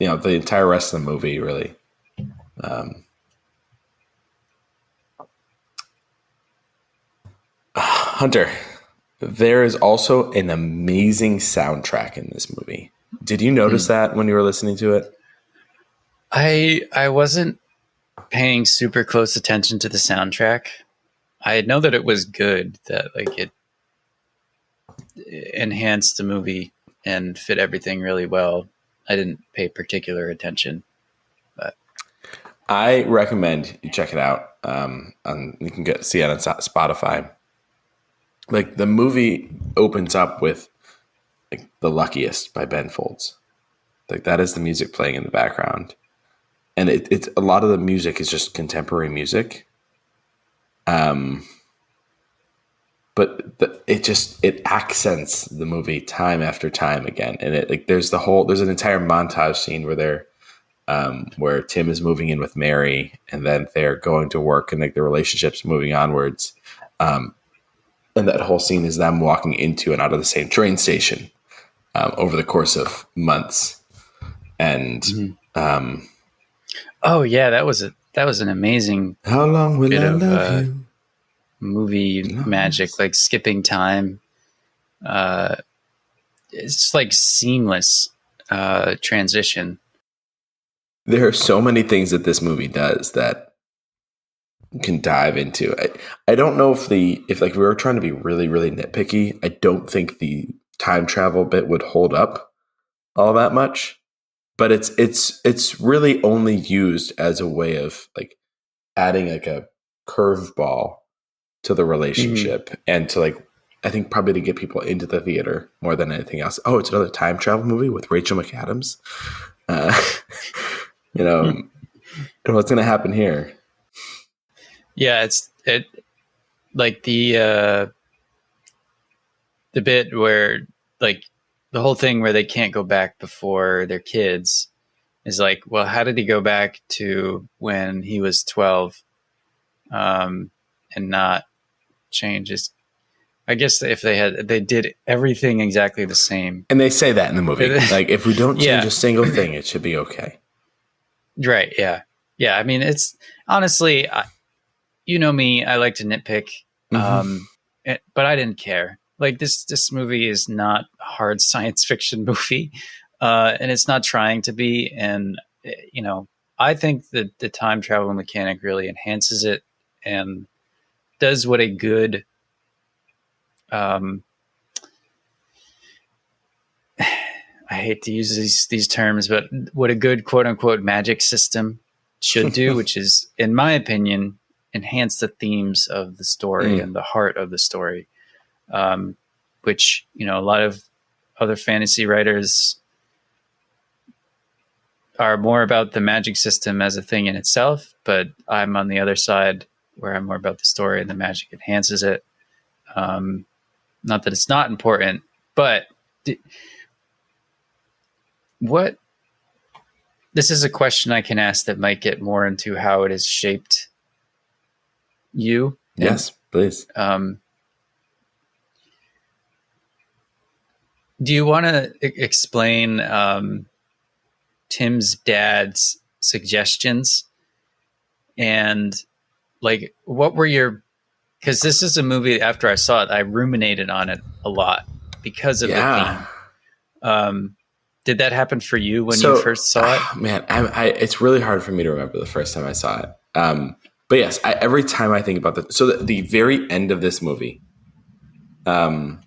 the entire rest of the movie, really. Hunter, there is also an amazing soundtrack in this movie. Did you notice that when you were listening to it? I wasn't paying super close attention to the soundtrack. I know that it was good, that like it enhanced the movie and fit everything really well. I didn't pay particular attention, but I recommend you check it out. You can see it on Spotify. Like the movie opens up with like "The Luckiest" by Ben Folds. Like that is the music playing in the background, and it's a lot of the music is just contemporary music. But it accents the movie time after time again, and there's an entire montage scene where where Tim is moving in with Mary, and then they're going to work, and like the relationship's moving onwards. And that whole scene is them walking into and out of the same train station over the course of months. And oh yeah, that was an amazing how long will I love you? Movie magic, like skipping time. uh, it's like seamless transition. There are so many things that this movie does that you can dive into. I don't know if like we were trying to be really, really nitpicky, I don't think the time travel bit would hold up all that much. But it's really only used as a way of like adding like a curveball to the relationship and to like I think probably to get people into the theater more than anything else. Oh, it's another time travel movie with Rachel McAdams. Uh, you know, what's going to happen here? Yeah, it like the bit where like the whole thing where they can't go back before their kids is like, well, how did he go back to when he was 12 and not change his? I guess if they did everything exactly the same. And they say that in the movie. Like, if we don't change Yeah. a single thing, it should be okay. Right. Yeah. Yeah. I mean, it's honestly, you know me, I like to nitpick, but I didn't care. Like this movie is not a hard science fiction movie, and it's not trying to be. And, you know, I think that the time travel mechanic really enhances it and does what a good, I hate to use these terms, but what a good quote unquote magic system should do, which is, in my opinion, enhance the themes of the story and the heart of the story, which, you know, a lot of other fantasy writers are more about the magic system as a thing in itself, but I'm on the other side where I'm more about the story and the magic enhances it. Not that it's not important, but this is a question I can ask that might get more into how it has shaped you. Yes, please. Do you want to explain Tim's dad's suggestions and like what were your? Because this is a movie. After I saw it, I ruminated on it a lot because of the theme. Did that happen for you when you first saw it? Man, it's really hard for me to remember the first time I saw it. But yes, every time I think about the very end of this movie, towards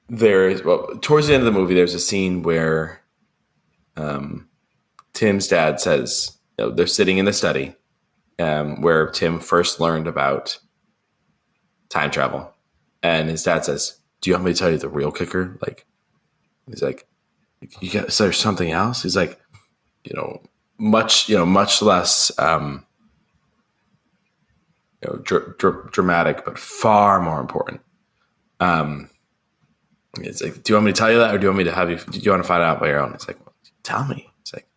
the end of the movie, there's a scene where Tim's dad says, you know, they're sitting in the study where Tim first learned about time travel. And his dad says, do you want me to tell you the real kicker? Like, he's like, is there something else? He's like, much less, dramatic, but far more important. It's like, do you want me to tell you that, or do you want me to have you? Do you want to find out by your own? It's like, well, tell me. It's like,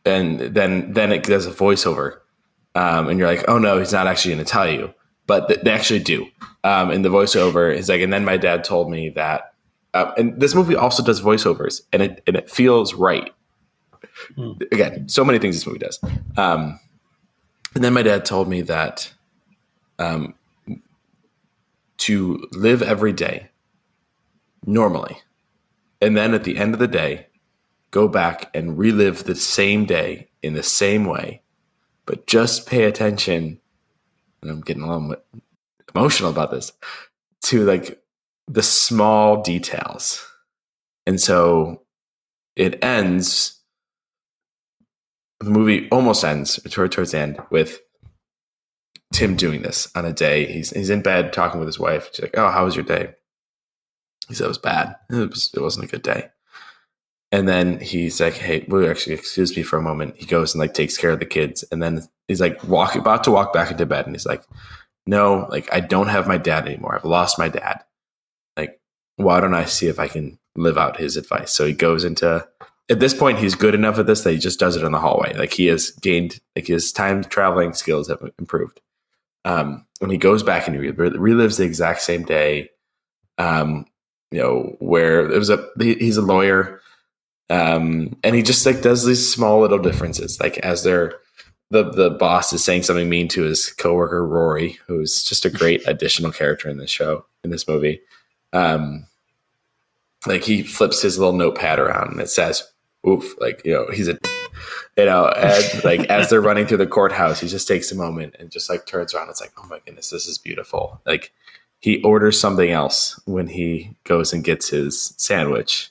and then it does a voiceover, and you're like, oh no, he's not actually going to tell you, but they actually do. In the voiceover, it's like, and then my dad told me that. And this movie also does voiceovers, and it feels right. Again, so many things this movie does. And then my dad told me that to live every day normally, and then at the end of the day, go back and relive the same day in the same way, but just pay attention. And I'm getting a little bit emotional about this, to like the small details. And so it ends, the movie almost ends towards the end with Tim doing this on a day. He's in bed talking with his wife. She's like, oh, how was your day? He said it was bad. It wasn't a good day. And then he's like, hey, will you actually excuse me for a moment? He goes and like takes care of the kids. And then he's like about to walk back into bed. And he's like, no, like I don't have my dad anymore. I've lost my dad. Like, why don't I see if I can live out his advice? So he goes into, at this point, he's good enough at this that he just does it in the hallway. Like he has gained, like his time traveling skills have improved. And he goes back and he relives the exact same day. Where it was he's a lawyer. And he just like does these small little differences, like as they're the boss is saying something mean to his coworker Rory, who's just a great additional character in this movie. Like he flips his little notepad around and it says, "Oof!" Like he's a and like as they're running through the courthouse, he just takes a moment and just like turns around. It's like, oh my goodness, this is beautiful. Like he orders something else when he goes and gets his sandwich,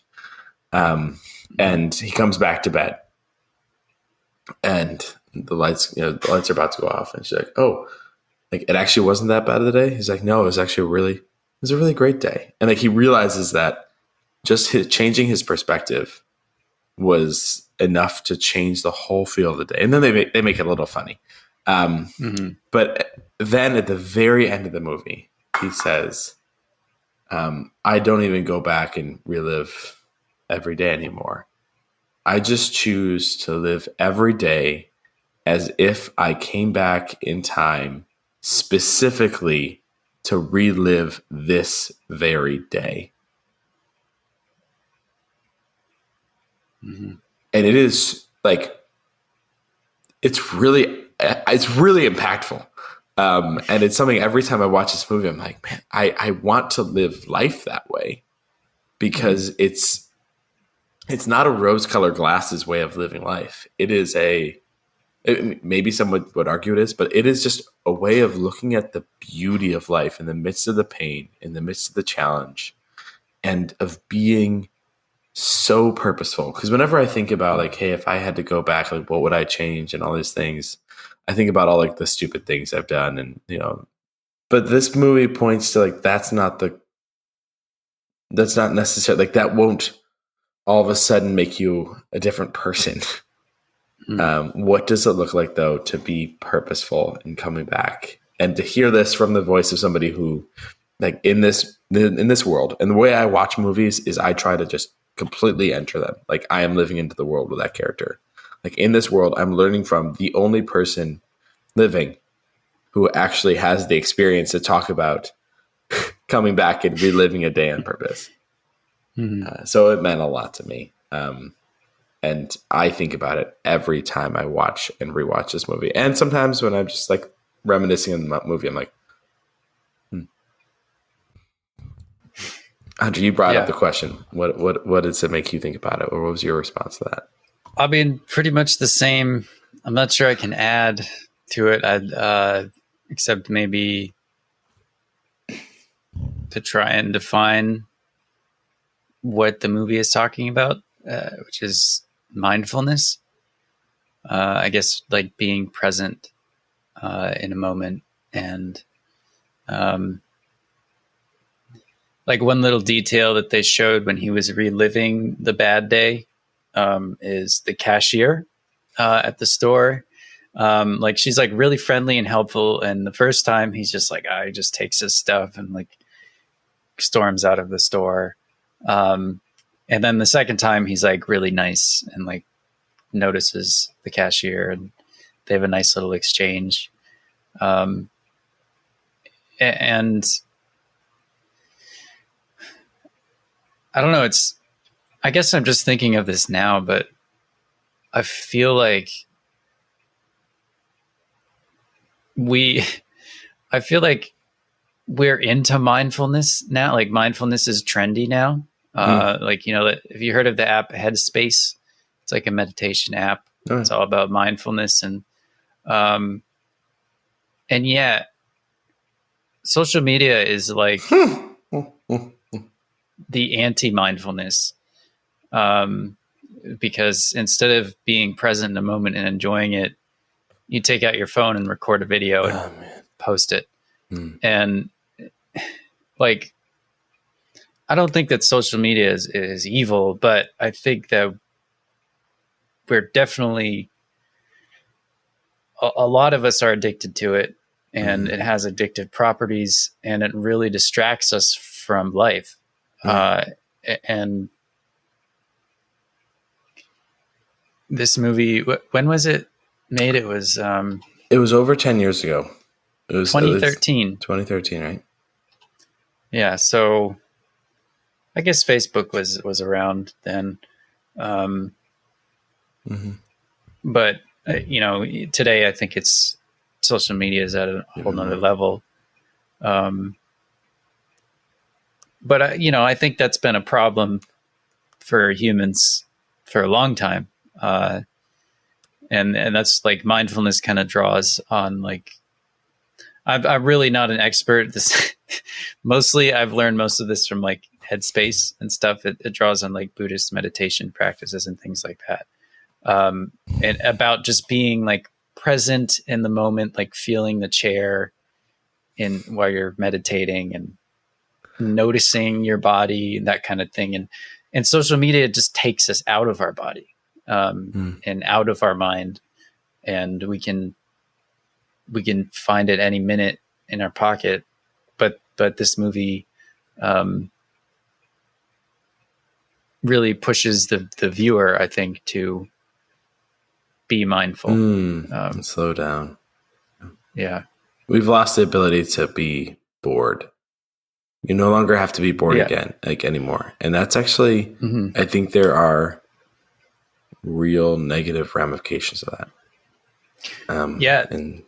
and he comes back to bed, and the lights are about to go off, and she's like, oh, like it actually wasn't that bad of the day. He's like, no, it was actually it was a really great day, and like he realizes that just changing his perspective was enough to change the whole feel of the day. And then they make it a little funny. But then at the very end of the movie, he says, I don't even go back and relive every day anymore. I just choose to live every day as if I came back in time specifically to relive this very day. Mm-hmm. And it is like, it's really impactful. And it's something every time I watch this movie, I'm like, man, I want to live life that way, because it's not a rose-colored glasses way of living life. It is maybe someone would argue it is, but it is just a way of looking at the beauty of life in the midst of the pain, in the midst of the challenge, and of being so purposeful. Because whenever I think about like, hey, if I had to go back, like what would I change and all these things, I think about all like the stupid things I've done, and but this movie points to like that's not necessary. Like that won't all of a sudden make you a different person. What does it look like though to be purposeful in coming back, and to hear this from the voice of somebody who, like in this world, and the way I watch movies is I try to just completely enter them. Like I am living into the world with that character. Like in this world, I'm learning from the only person living who actually has the experience to talk about coming back and reliving a day on purpose. So it meant a lot to me. And I think about it every time I watch and rewatch this movie. And sometimes when I'm just like reminiscing on the movie, I'm like, Andrew, you brought up the question. What does it make you think about it? Or what was your response to that? I mean, pretty much the same. I'm not sure I can add to it, except maybe to try and define what the movie is talking about, which is mindfulness. I guess like being present in a moment, and like one little detail that they showed when he was reliving the bad day is the cashier at the store. Like she's like really friendly and helpful, and the first time he's just like, he just takes his stuff and like storms out of the store. And then the second time he's like really nice and like notices the cashier, and they have a nice little exchange. And I don't know, I guess I'm just thinking of this now, but I feel like we're into mindfulness now. Like mindfulness is trendy now. Like, have you heard of the app Headspace? It's like a meditation app. It's all about mindfulness. And yet social media is like the anti-mindfulness, because instead of being present in the moment and enjoying it, you take out your phone and record a video and post it. And like, I don't think that social media is evil, but I think that we're definitely, a lot of us are addicted to it, and it has addictive properties, and it really distracts us from life. And this movie, when was it made? It was over 10 years ago. It was 2013. 2013, right? Yeah. So I guess Facebook was around then. But today I think it's social media is at a whole nother level. But I think that's been a problem for humans for a long time. And that's like mindfulness kind of draws on like, I'm really not an expert. This mostly I've learned most of this from like Headspace and stuff. It draws on like Buddhist meditation practices and things like that. And about just being like present in the moment, like feeling the chair while you're meditating and noticing your body and that kind of thing. And social media just takes us out of our body, and out of our mind, and we can find it any minute in our pocket. But this movie, really pushes the viewer, I think, to be mindful, slow down. Yeah. We've lost the ability to be bored. You no longer have to be bored again, like anymore. And that's actually, I think there are real negative ramifications of that. And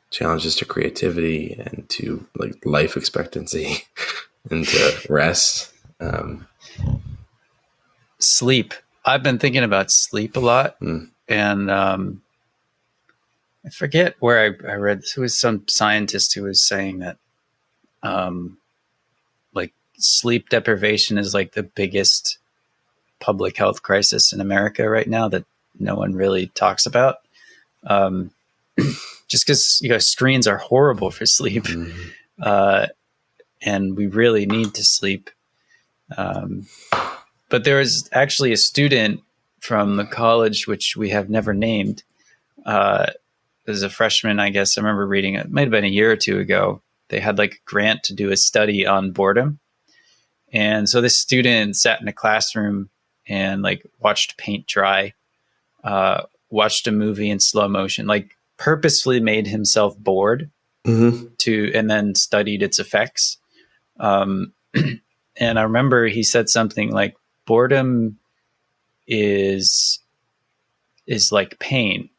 challenges to creativity and to like life expectancy and to rest. Sleep. I've been thinking about sleep a lot. And I forget where I read this. It was some scientist who was saying that like sleep deprivation is like the biggest public health crisis in America right now that no one really talks about. Just because screens are horrible for sleep, and we really need to sleep. But there was actually a student from the college, which we have never named. As a freshman, I guess I remember reading it might have been a year or two ago. They had like a grant to do a study on boredom. And so this student sat in a classroom and like watched paint dry, watched a movie in slow motion, like purposefully made himself bored and then studied its effects. And I remember he said something like, boredom is like pain.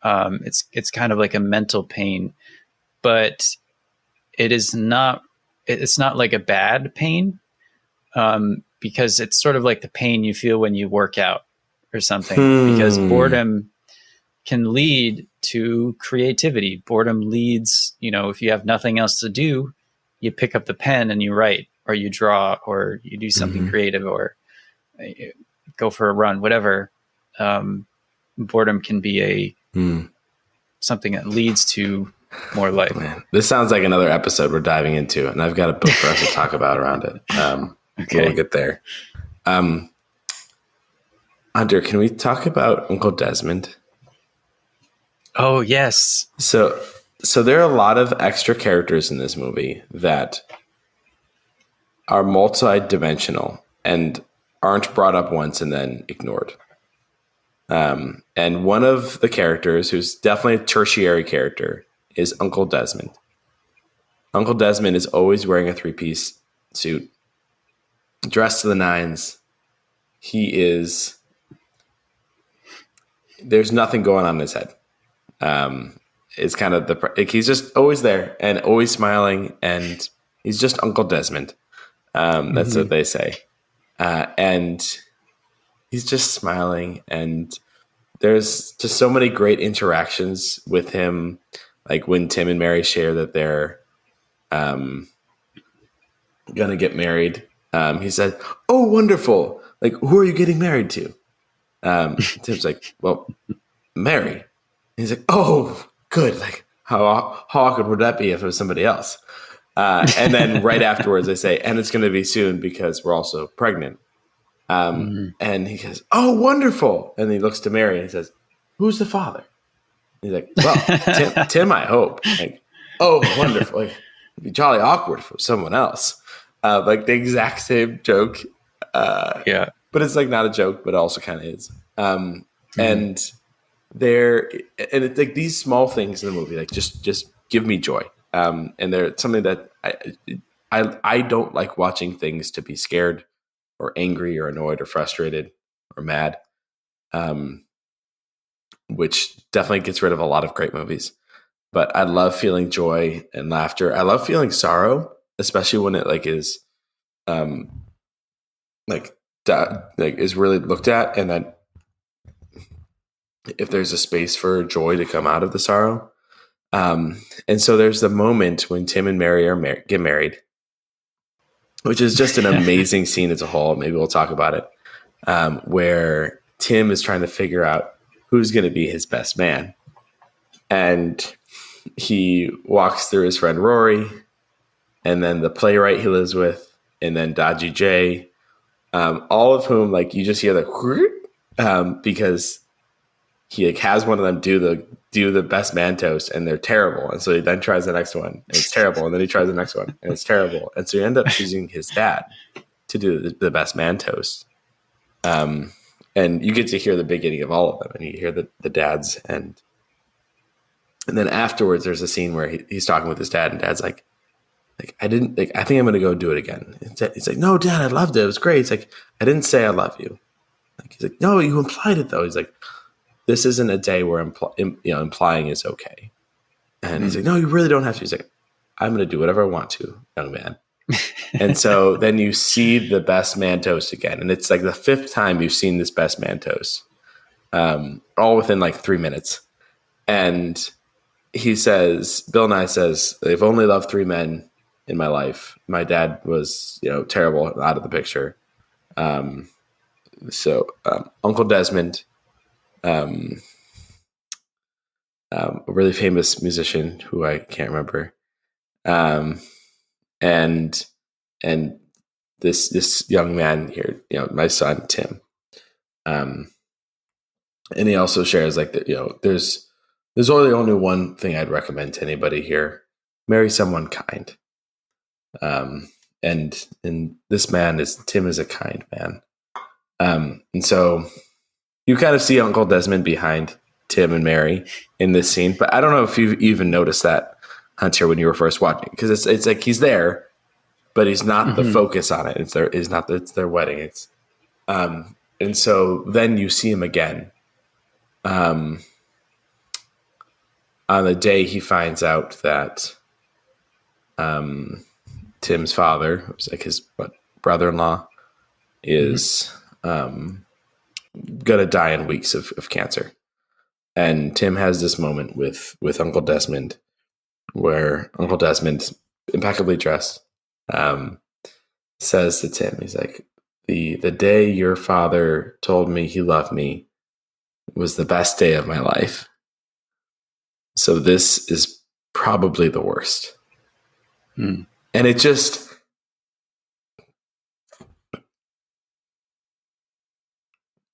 It's kind of like a mental pain, but it's not like a bad pain, because it's sort of like the pain you feel when you work out or something, because boredom can lead to creativity. Boredom leads, if you have nothing else to do, you pick up the pen and you write, or you draw, or you do something creative, or go for a run, whatever. Boredom can be something that leads to more life. Man, this sounds like another episode we're diving into, and I've got a book for us to talk about around it. Okay. We'll get there. Hunter, can we talk about Uncle Desmond? Oh, yes. So there are a lot of extra characters in this movie that are multi-dimensional and aren't brought up once and then ignored. And one of the characters, who's definitely a tertiary character, is Uncle Desmond. Uncle Desmond is always wearing a three-piece suit, dressed to the nines. There's nothing going on in his head. It's kind of he's just always there and always smiling, and he's just Uncle Desmond. That's what they say. And he's just smiling, and there's just so many great interactions with him. Like when Tim and Mary share that they're gonna get married, he said, "Oh, wonderful! Like, who are you getting married to?" Tim's like, "Well, Mary." And he's like, "Oh, good! Like, how awkward would that be if it was somebody else?" And then right afterwards, they say, "And it's going to be soon because we're also pregnant." And he goes, "Oh, wonderful!" And he looks to Mary and he says, "Who's the father?" And he's like, "Well, Tim, I hope." Like, "Oh, wonderful! Like, it'd be jolly awkward for someone else." Like the exact same joke. But it's like not a joke, but it also kind of is. And it's like these small things in the movie, like just give me joy. And they're something that I don't like watching things to be scared or angry or annoyed or frustrated or mad. which definitely gets rid of a lot of great movies. But I love feeling joy and laughter. I love feeling sorrow, especially when it like is, like is really looked at, and then if there's a space for joy to come out of the sorrow. And so there's the moment when Tim and Mary get married, which is just an amazing scene as a whole. Maybe we'll talk about it, where Tim is trying to figure out who's going to be his best man. And he walks through his friend Rory, and then the playwright he lives with, and then Dodgy J, all of whom, like, you just hear the because he like has one of them do the best man toast, and they're terrible. And so he then tries the next one, and it's terrible. And then he tries the next one, and it's terrible. And so he ended up choosing his dad to do the best man toast. And you get to hear the beginning of all of them, and you hear the dad's, and then afterwards there's a scene where he's talking with his dad, and dad's like, I think I'm going to go do it again. He's like, no, Dad, I loved it. It was great. It's like, I didn't say I love you. Like, he's like, no, you implied it though. He's like, this isn't a day where implying is okay. And he's like, no, you really don't have to. He's like, I'm going to do whatever I want to, young man. And so then you see the best man toast again. And it's like the 5th time you've seen this best man toast, all within like 3 minutes. And he says, Bill Nighy says, I've only loved 3 men in my life. My dad was, terrible, out of the picture. So Uncle Desmond, a really famous musician who I can't remember, and this young man here, my son Tim, and he also shares like that. There's only one thing I'd recommend to anybody here: marry someone kind. And this man Tim is a kind man. And so you kind of see Uncle Desmond behind Tim and Mary in this scene, but I don't know if you even noticed that, Hunter, when you were first watching, because it's like he's there, but he's not the focus on it. It's their wedding. And so then you see him again, on the day he finds out that, Tim's father, who's like his brother-in-law, is gonna die in weeks of cancer. And Tim has this moment with Uncle Desmond, where Uncle Desmond, impeccably dressed, says to Tim, he's like, the day your father told me he loved me was the best day of my life. So this is probably the worst. And it just,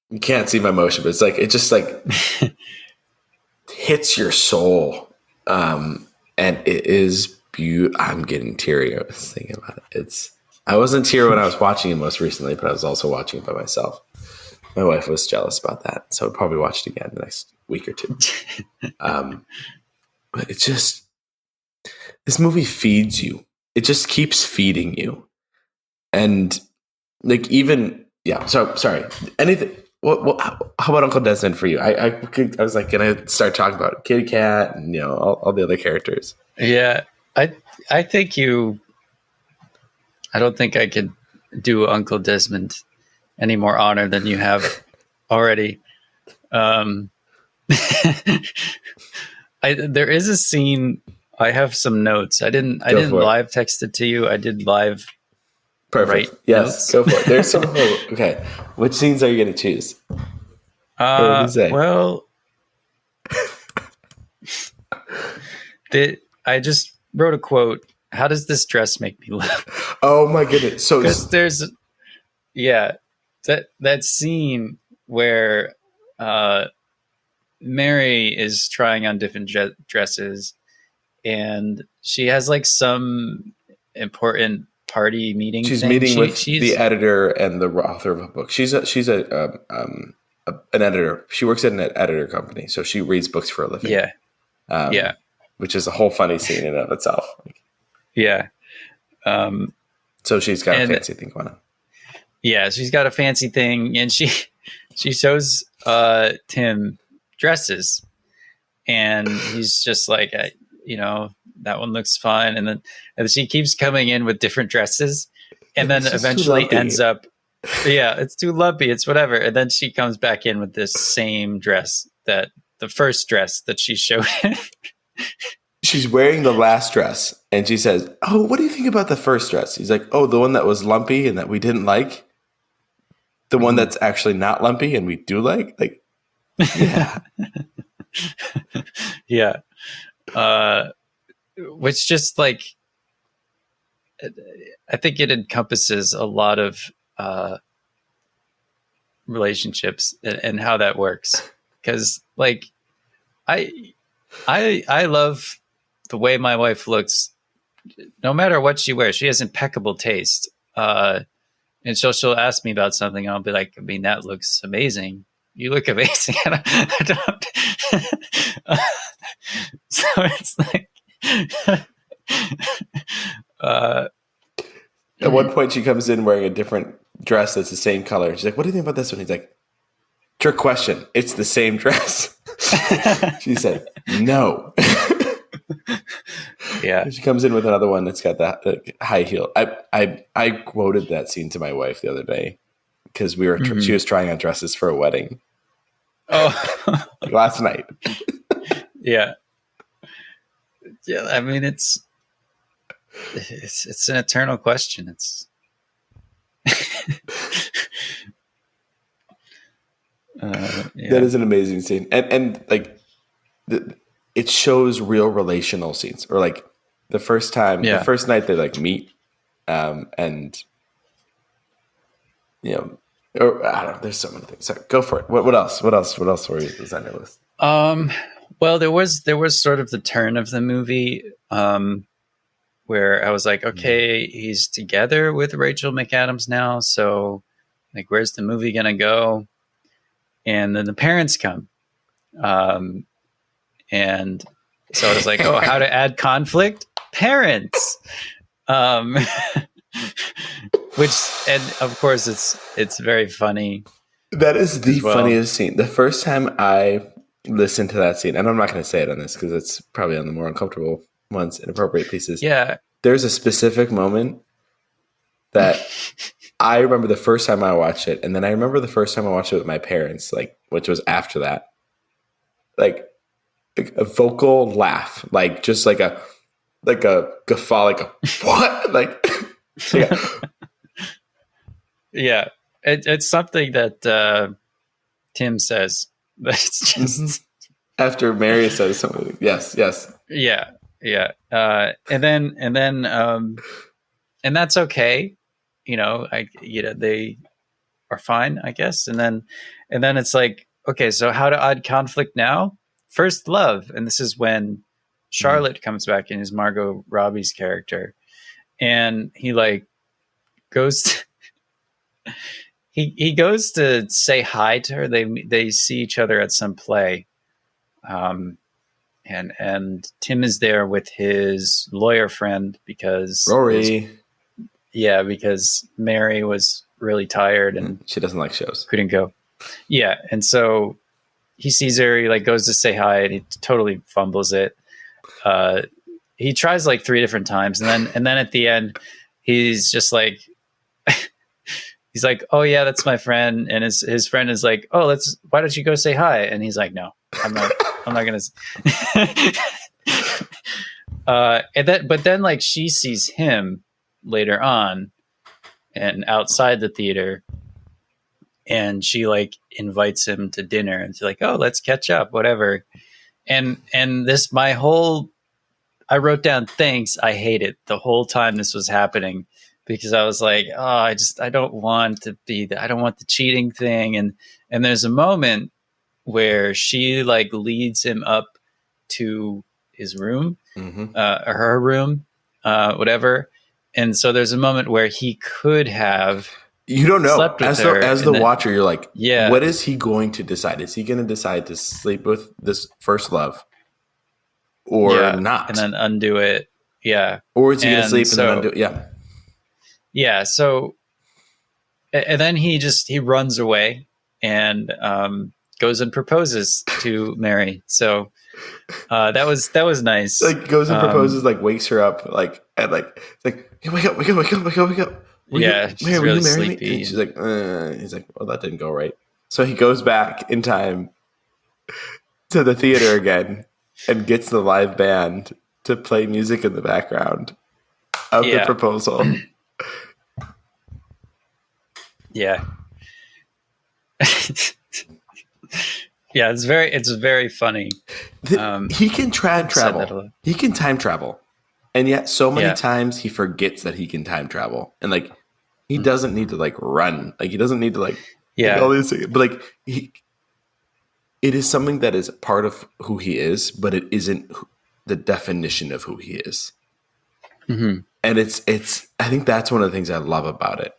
you can't see my emotion, but it's like, it just like hits your soul. And it is beautiful. I'm getting teary. I was thinking about it. I wasn't teary when I was watching it most recently, but I was also watching it by myself. My wife was jealous about that, so I'll probably watch it again the next week or two. But it just, this movie feeds you. It just keeps feeding you. And like, even, so sorry. Anything, how about Uncle Desmond for you? I was like, can I start talking about Kitty Cat and, all the other characters? Yeah. I think I don't think I could do Uncle Desmond any more honor than you have already. There is a scene. I have some notes. I didn't live text it to you. I did live. Perfect. Yes, notes. Go for it. There's some. Okay. Which scenes are you going to choose? What did you say? Well, I just wrote a quote. How does this dress make me look? Oh my goodness! So because there's, that scene where Mary is trying on different dresses, and she has like some important party meeting. She's meeting with the editor and the author of a book. She's an editor. She works at an editor company, so she reads books for a living. Yeah. Which is a whole funny scene in and of itself. Yeah. So she's got a fancy thing going on. Yeah, she's got a fancy thing, and she shows Tim dresses, and he's just like, that one looks fun, and then she keeps coming in with different dresses, and then eventually ends up, it's too lumpy, it's whatever, and then she comes back in with this same dress, that the first dress that she showed him. She's wearing the last dress, and she says, "Oh, what do you think about the first dress?" He's like, "Oh, the one that was lumpy and that we didn't like. The one that's actually not lumpy and we do like." Like, yeah. Yeah. Which just like, I think it encompasses a lot of relationships and how that works. Because like, I love the way my wife looks, no matter what she wears. She has impeccable taste. And she'll ask me about something, and I'll be like, I mean, that looks amazing. You look amazing. I don't. So it's like, at one point she comes in wearing a different dress that's the same color. She's like, "What do you think about this one?" He's like, "Trick question. It's the same dress." She said, "No." Yeah. She comes in with another one that's got that high heel. I quoted that scene to my wife the other day because she was trying on dresses for a wedding. Oh, like last night. Yeah. Yeah. I mean, it's an eternal question. It's, That is an amazing scene. And like, it shows real relational scenes, or like the first night they like meet, and or I don't know. There's so many things. Sorry, go for it. What else? What else were you on your list? Well, there was sort of the turn of the movie, where I was like, okay, he's together with Rachel McAdams now, so like, where's the movie gonna go? And then the parents come. And so I was like, oh, how to add conflict? Parents. Which, and of course it's very funny. That is the funniest scene. The first time I listened to that scene, and I'm not going to say it on this because it's probably on the more uncomfortable ones, inappropriate pieces. Yeah. There's a specific moment that I remember the first time I watched it, and then I remember the first time I watched it with my parents, like, which was after that. Like a vocal laugh, like just like a guffaw, like a what? Like, yeah. Yeah. It's something that Tim says. That's just after Mary says something. Yes. Yeah. And that's okay. They are fine, I guess. And then it's like, okay, so how to add conflict now? First love. And this is when Charlotte comes back in, is Margot Robbie's character. And he like goes to, he goes to say hi to her. They see each other at some play. And Tim is there with his lawyer friend because Rory. Because Mary was really tired and she doesn't like shows. Couldn't go. Yeah. And so he sees her, he like goes to say hi, and he totally fumbles it. He tries like 3 different times, and then at the end, he's just like, he's like, "Oh yeah, that's my friend," and his friend is like, "Oh, why don't you go say hi?" And he's like, "No, I'm not gonna." But then like she sees him later on, and outside the theater. And she like invites him to dinner, and she's like, "Oh, let's catch up, whatever." And this, I wrote down, "Thanks, I hate it," the whole time this was happening, because I was like, "Oh, I don't want I don't want the cheating thing." And there's a moment where she like leads him up to his room, or her room, whatever. And so there's a moment where he could have. You don't know. As the watcher, you're like, yeah, what is he going to decide? Is he going to decide to sleep with this first love or not? And then undo it. Yeah. Or is he going to sleep and then undo it? Yeah. Yeah. So, and then he runs away, and goes and proposes to Mary. So that was nice. Like goes and proposes, like wakes her up, like and like it's like, hey, wake up, wake up, wake up, wake up, wake up. Yeah, she's really will you marry sleepy. me? And she's like, he's like, well, that didn't go right. So he goes back in time to the theater again and gets the live band to play music in the background of the proposal. Yeah. Yeah, it's very funny. He can travel. He can time travel. And yet so many times he forgets that he can time travel. And like he doesn't need to like run. Like he doesn't need to like all these things. But like it is something that is part of who he is, but it isn't the definition of who he is. Mm-hmm. And it's I think that's one of the things I love about it.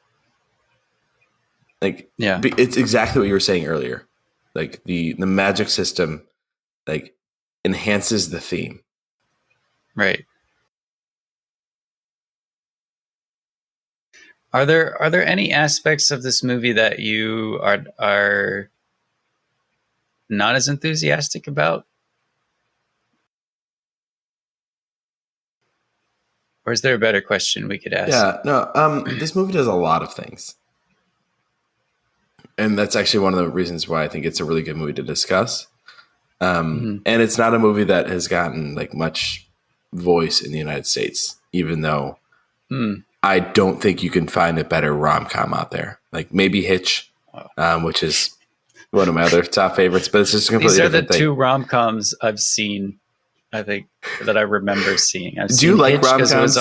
Like it's exactly what you were saying earlier. Like the magic system like enhances the theme. Right. Are there any aspects of this movie that you are not as enthusiastic about? Or is there a better question we could ask? Yeah, no, this movie does a lot of things. And that's actually one of the reasons why I think it's a really good movie to discuss. And it's not a movie that has gotten like much voice in the United States, even though I don't think you can find a better rom-com out there. Like maybe Hitch, which is one of my other top favorites, but it's just a completely different thing. These are the two rom-coms I've seen, I think, that I remember seeing. Do you like rom-coms?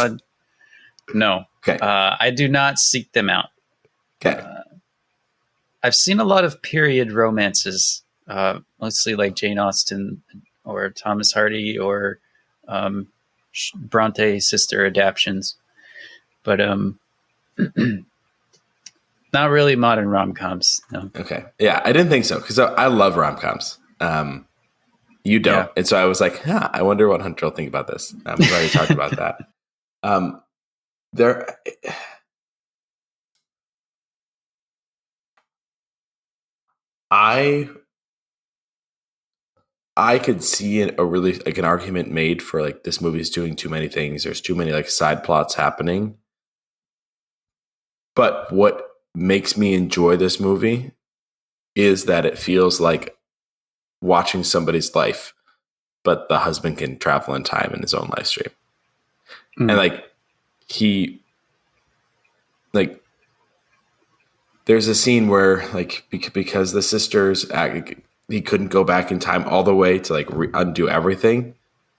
No. Okay. I do not seek them out. Okay. I've seen a lot of period romances, mostly like Jane Austen or Thomas Hardy or Bronte sister adaptions, but not really modern rom-coms. No. Okay. Yeah, I didn't think so because I love rom-coms. You don't. Yeah. And so I was like, I wonder what Hunter will think about this. We've already talked about that. I could see a really like an argument made for like this movie's doing too many things. There's too many like side plots happening. But what makes me enjoy this movie is that it feels like watching somebody's life, but the husband can travel in time in his own live stream. And like there's a scene where like because the sisters he couldn't go back in time all the way to like undo everything.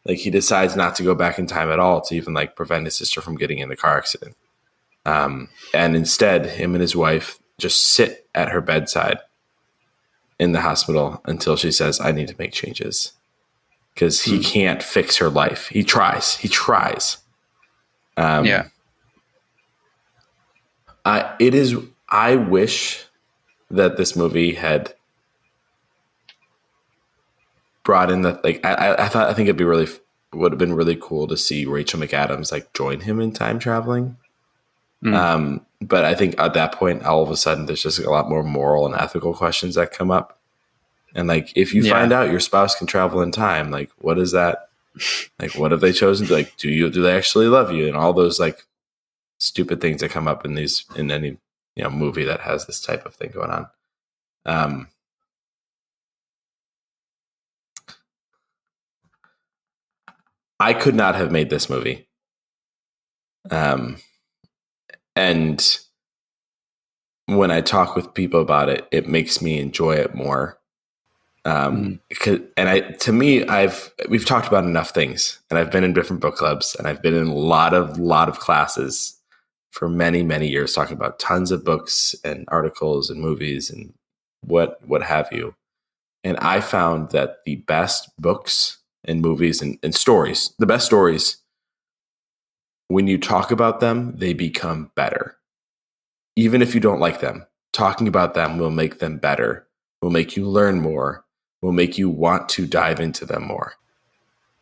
Like he decides not to go back in time at all to even like prevent his sister from getting in the car accident. And instead him and his wife just sit at her bedside in the hospital until she says, I need to make changes. Because he can't fix her life. He tries. I wish that this movie had brought in that. Like, I think would have been really cool to see Rachel McAdams like join him in time traveling. But I think at that point, all of a sudden, there's just a lot more moral and ethical questions that come up. And like, if you find out your spouse can travel in time, like, what is that? Like, what have they chosen to like? Do they actually love you? And all those like stupid things that come up in any movie that has this type of thing going on. I could not have made this movie. And when I talk with people about it, it makes me enjoy it more. We've talked about enough things, and I've been in different book clubs, and I've been in a lot of classes for many, many years, talking about tons of books and articles and movies and what have you. And I found that the best books and movies and stories, the best stories, when you talk about them, they become better. Even if you don't like them, talking about them will make them better, will make you learn more, will make you want to dive into them more.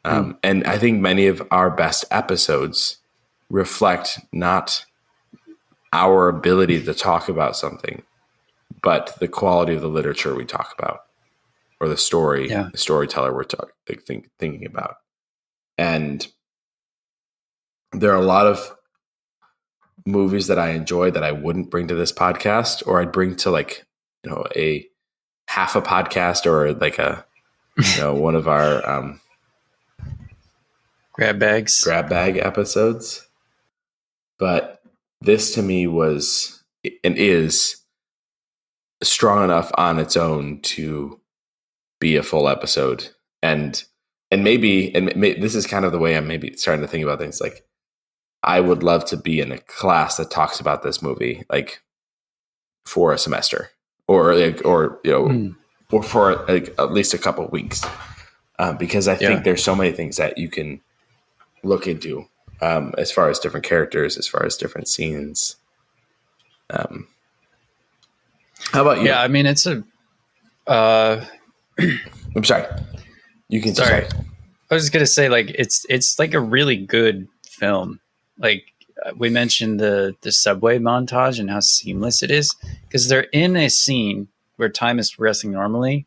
And I think many of our best episodes reflect not our ability to talk about something, but the quality of the literature we talk about. or the storyteller we're thinking about. And there are a lot of movies that I enjoy that I wouldn't bring to this podcast, or I'd bring to like, a half a podcast, or like one of our grab bag episodes. But this to me was and is strong enough on its own to be a full episode. And maybe this is kind of the way I'm maybe starting to think about things. Like, I would love to be in a class that talks about this movie, like for a semester, or for like at least a couple of weeks, because I think there's so many things that you can look into, as far as different characters, as far as different scenes. How about you? Yeah, I mean, it's a. I'm sorry. You can. Sorry. I was just gonna say, like, it's like a really good film. Like, we mentioned the subway montage and how seamless it is, because they're in a scene where time is progressing normally,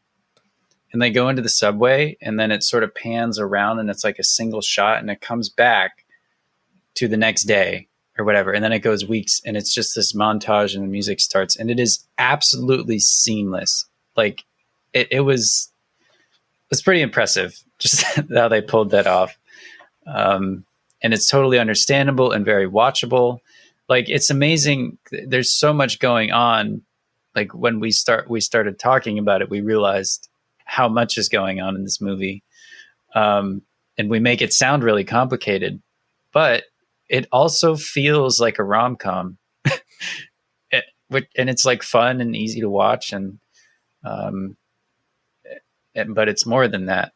and they go into the subway, and then it sort of pans around, and it's like a single shot, and it comes back to the next day or whatever, and then it goes weeks, and it's just this montage, and the music starts, and it is absolutely seamless. Like, it's pretty impressive just how they pulled that off. And it's totally understandable and very watchable. Like, it's amazing. There's so much going on. Like, when we started talking about it, we realized how much is going on in this movie. And we make it sound really complicated, but it also feels like a rom-com. And it's like fun and easy to watch. But it's more than that.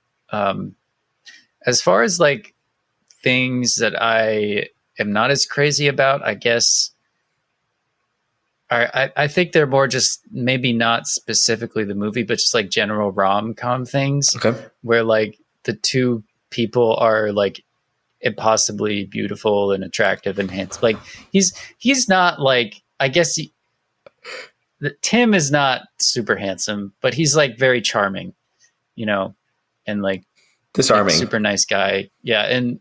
As far as like things that I am not as crazy about, I guess I think they're more just maybe not specifically the movie, but just like general rom-com things. Okay. Where like the two people are like impossibly beautiful and attractive and handsome. Like, he's not like, I guess Tim is not super handsome, but he's like very charming, and like disarming, like, super nice guy. Yeah. And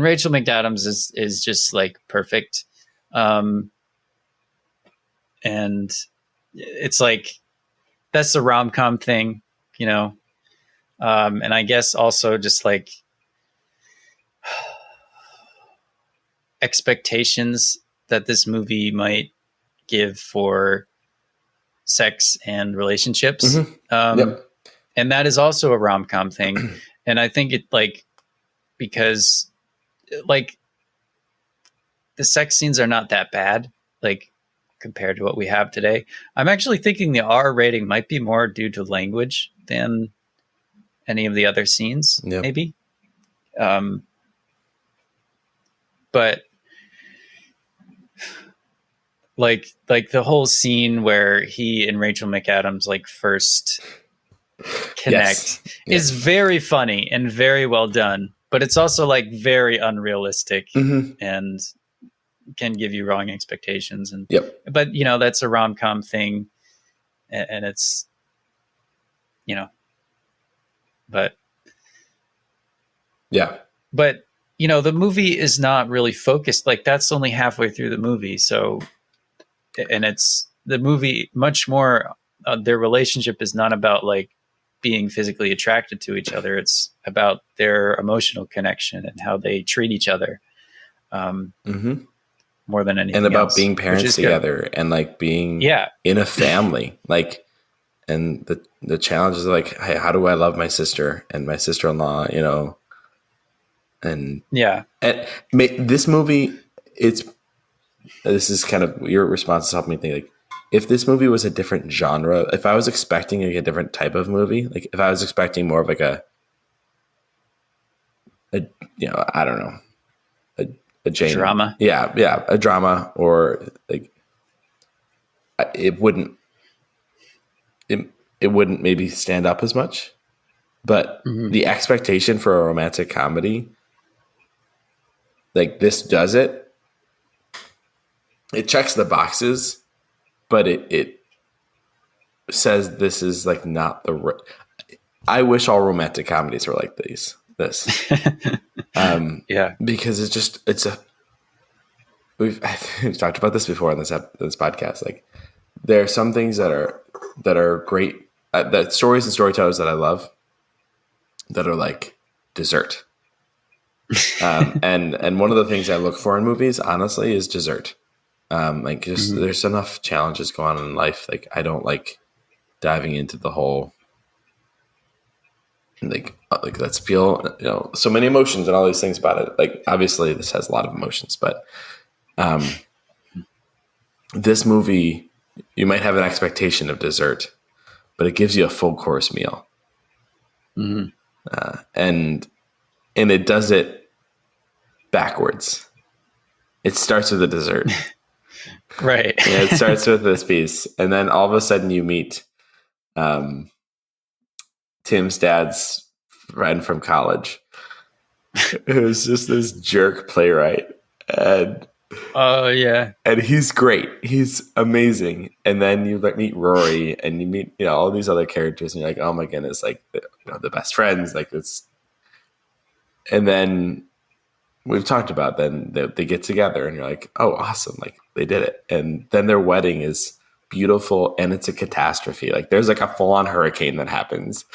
Rachel McAdams is just like perfect. And it's like, that's the rom-com thing, and I guess also just like expectations that this movie might give for sex and relationships. Yep. And that is also a rom-com thing. And I think it like, because like the sex scenes are not that bad, like compared to what we have today. I'm actually thinking the R rating might be more due to language than any of the other scenes, maybe. But like the whole scene where he and Rachel McAdams like first connect is very funny and very well done, but it's also like very unrealistic and can give you wrong expectations. And but that's a rom-com thing, and it's but the movie is not really focused. Like, that's only halfway through the movie, so, and it's the movie much more, their relationship is not about like being physically attracted to each other. It's about their emotional connection and how they treat each other, more than anything, and about else, being parents together, and like being in a family, like, and the challenges of like, hey, how do I love my sister and my sister-in-law, and this movie, this is kind of your response to help me think, like, if this movie was a different genre, if I was expecting like a different type of movie, like if I was expecting more of like a I don't know, a drama, a drama, or like it wouldn't maybe stand up as much. But the expectation for a romantic comedy, like this, does it checks the boxes, but it says this is like not I wish all romantic comedies were like this. Yeah. Because we've talked about this before on this podcast. Like, there are some things that are great, that stories and storytellers that I love, that are like dessert. And one of the things I look for in movies, honestly, is dessert. Like, just there's enough challenges going on in life. Like, I don't like diving into the whole like let's feel, so many emotions and all these things about it. Like, obviously this has a lot of emotions, but this movie, you might have an expectation of dessert, but it gives you a full course meal. And it does it backwards. It starts with a dessert. Right. It starts with this piece, and then all of a sudden you meet Tim's dad's friend from college, who's just this jerk playwright. And Oh yeah. and he's great. He's amazing. And then you meet Rory, and you meet, all these other characters, and you're like, oh my goodness, like, the best friends, like it's. And then we've talked about, then they get together, and you're like, oh, awesome, like they did it. And then their wedding is beautiful, and it's a catastrophe. Like, there's like a full-on hurricane that happens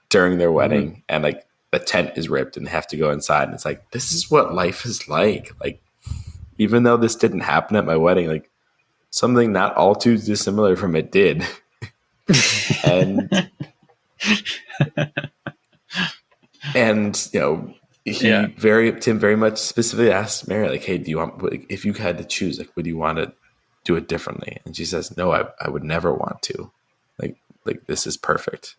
during their wedding, and like the tent is ripped, and they have to go inside. And it's like, this is what life is like. Like, even though this didn't happen at my wedding, like, something not all too dissimilar from it did. and Tim very much specifically asked Mary, like, hey, do you want, if you had to choose, like, would you want to do it differently? And she says, no, I would never want to. Like this is perfect.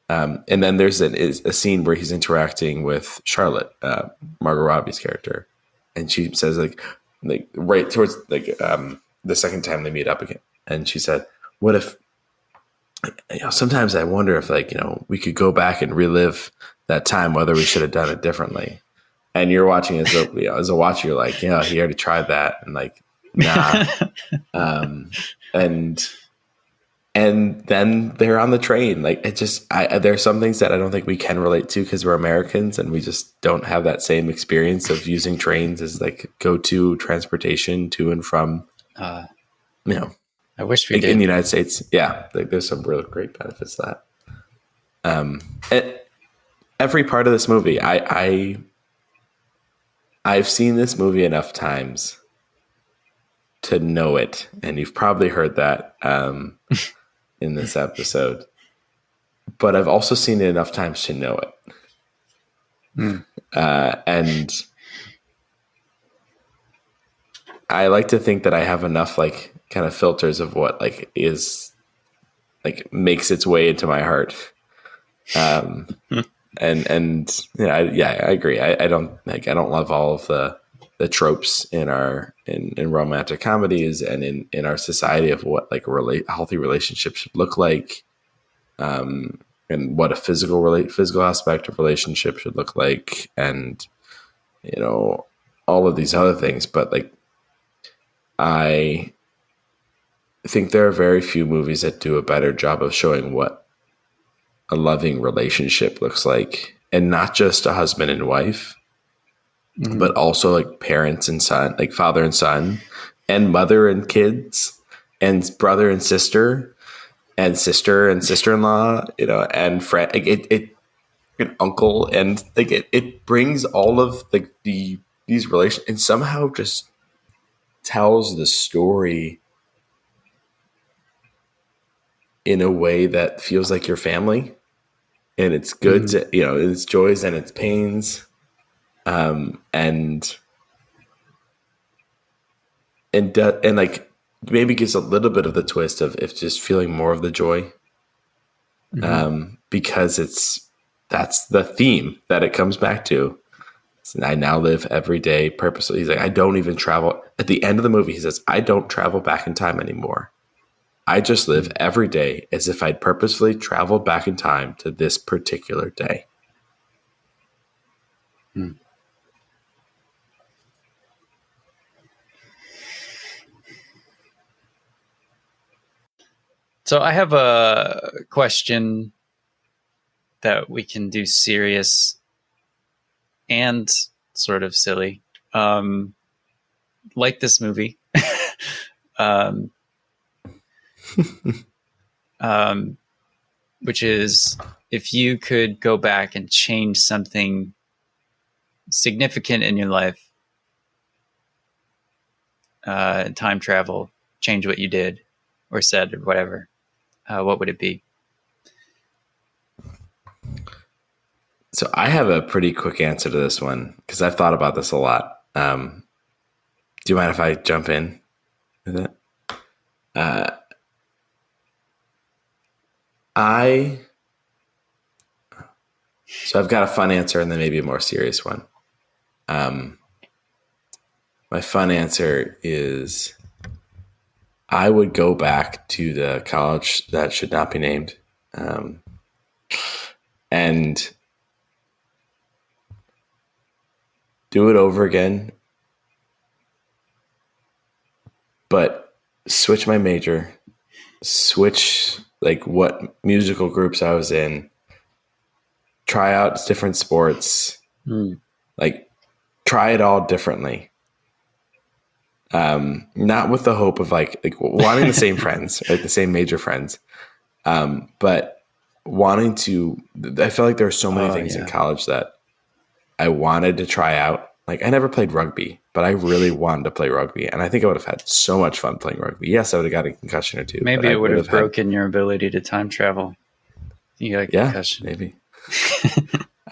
And then there's a scene where he's interacting with Charlotte, Margot Robbie's character, and she says, like right towards the second time they meet up again, and she said, what if, sometimes I wonder if, like, we could go back and relive that time, whether we should have done it differently. And you're watching as a watcher, you're like, yeah, he already tried that, and like, nah. And then they're on the train. Like, it just, there are some things that I don't think we can relate to because we're Americans, and we just don't have that same experience of using trains as like go-to transportation to and from. I wish we like did. in the United States. Yeah, like, there's some real great benefits to that. Every part of this movie, I've seen this movie enough times to know it, and you've probably heard that in this episode. But I've also seen it enough times to know it. And I like to think that I have enough, like, kind of filters of what, like, is, like, makes its way into my heart. And I agree. I don't love all of the tropes in romantic comedies and in our society of what, like, a healthy relationship should look like, and what a physical aspect of relationship should look like, and all of these other things. But, like, I think there are very few movies that do a better job of showing what a loving relationship looks like, and not just a husband and wife, but also like parents and son, like father and son, and mother and kids, and brother and sister and sister-in-law, and friend, like it an uncle, and like it brings all of these relations, and somehow just tells the story in a way that feels like your family, and it's good to, its joys and its pains, and like maybe gives a little bit of the twist of if just feeling more of the joy, because that's the theme that it comes back to. I now live every day purposely. He's like, I don't even travel. At the end of the movie, he says, I don't travel back in time anymore. I just live every day as if I'd purposefully traveled back in time to this particular day. So I have a question that we can do serious and sort of silly, like this movie. um, which is, if you could go back and change something significant in your life, time travel, change what you did or said or whatever, what would it be? So I have a pretty quick answer to this one because I've thought about this a lot. Do you mind if I jump in with it? So I've got a fun answer and then maybe a more serious one. My fun answer is I would go back to the college that should not be named, and do it over again, but switch my major, switch like what musical groups I was in, try out different sports, like try it all differently. Not with the hope of like wanting the same friends, like the same major friends, but wanting to. I feel like there are so many things in college that I wanted to try out. Like I never played rugby, but I really wanted to play rugby, and I think I would have had so much fun playing rugby. Yes, I would have got a concussion or two. Maybe it would have broken your ability to time travel. You got a concussion, maybe.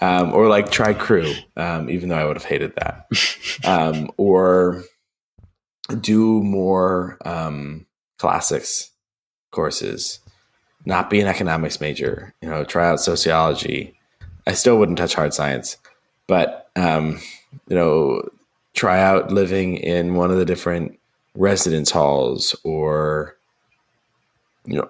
Or like try crew, even though I would have hated that, or do more classics courses, not be an economics major, try out sociology. I still wouldn't touch hard science, but, try out living in one of the different residence halls or,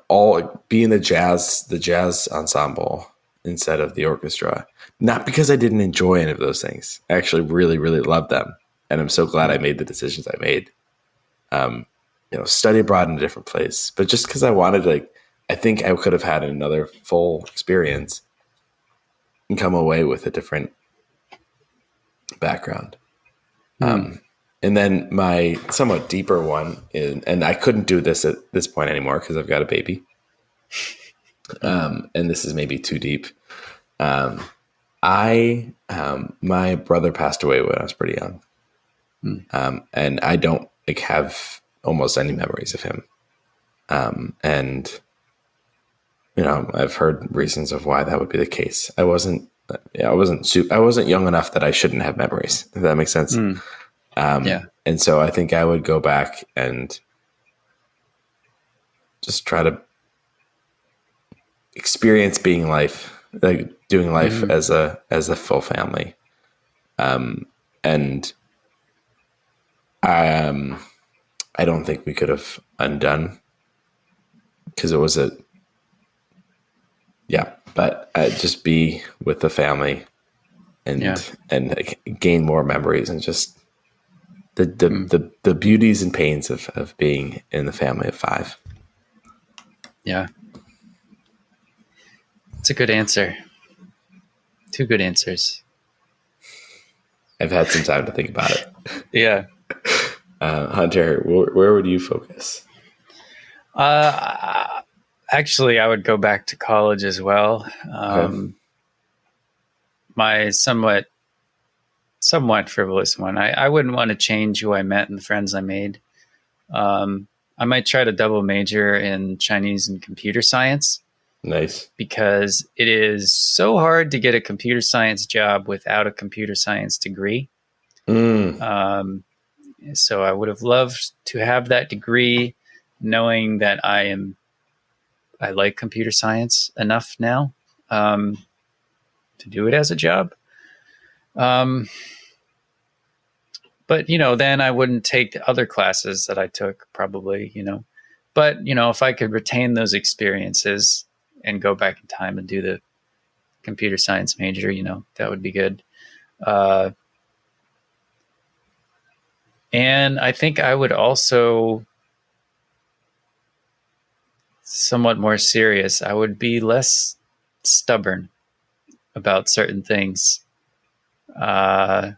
all be in the jazz ensemble instead of the orchestra. Not because I didn't enjoy any of those things. I actually really, really loved them. And I'm so glad I made the decisions I made. Study abroad in a different place, but just because I wanted I think I could have had another full experience and come away with a different background. And then my somewhat deeper one is, and I couldn't do this at this point anymore because I've got a baby. And this is maybe too deep. My brother passed away when I was pretty young. And I don't have almost any memories of him. And I've heard reasons of why that would be the case. I wasn't young enough that I shouldn't have memories, if that makes sense. And so I think I would go back and just try to experience being life, like doing life as a full family. And I don't think we could have undone because it was but just be with the family and gain more memories and just the beauties and pains of being in the family of 5. Yeah. It's a good answer. 2 good answers. I've had some time to think about it. Yeah. Hunter, where would you focus? Actually, I would go back to college as well. My somewhat frivolous one. I wouldn't want to change who I met and the friends I made. I might try to double major in Chinese and computer science. Nice. Because it is so hard to get a computer science job without a computer science degree. So I would have loved to have that degree, knowing that I like computer science enough now to do it as a job. But, then I wouldn't take the other classes that I took probably, But, if I could retain those experiences and go back in time and do the computer science major, that would be good. And I think I would also, somewhat more serious, I would be less stubborn. about certain things. I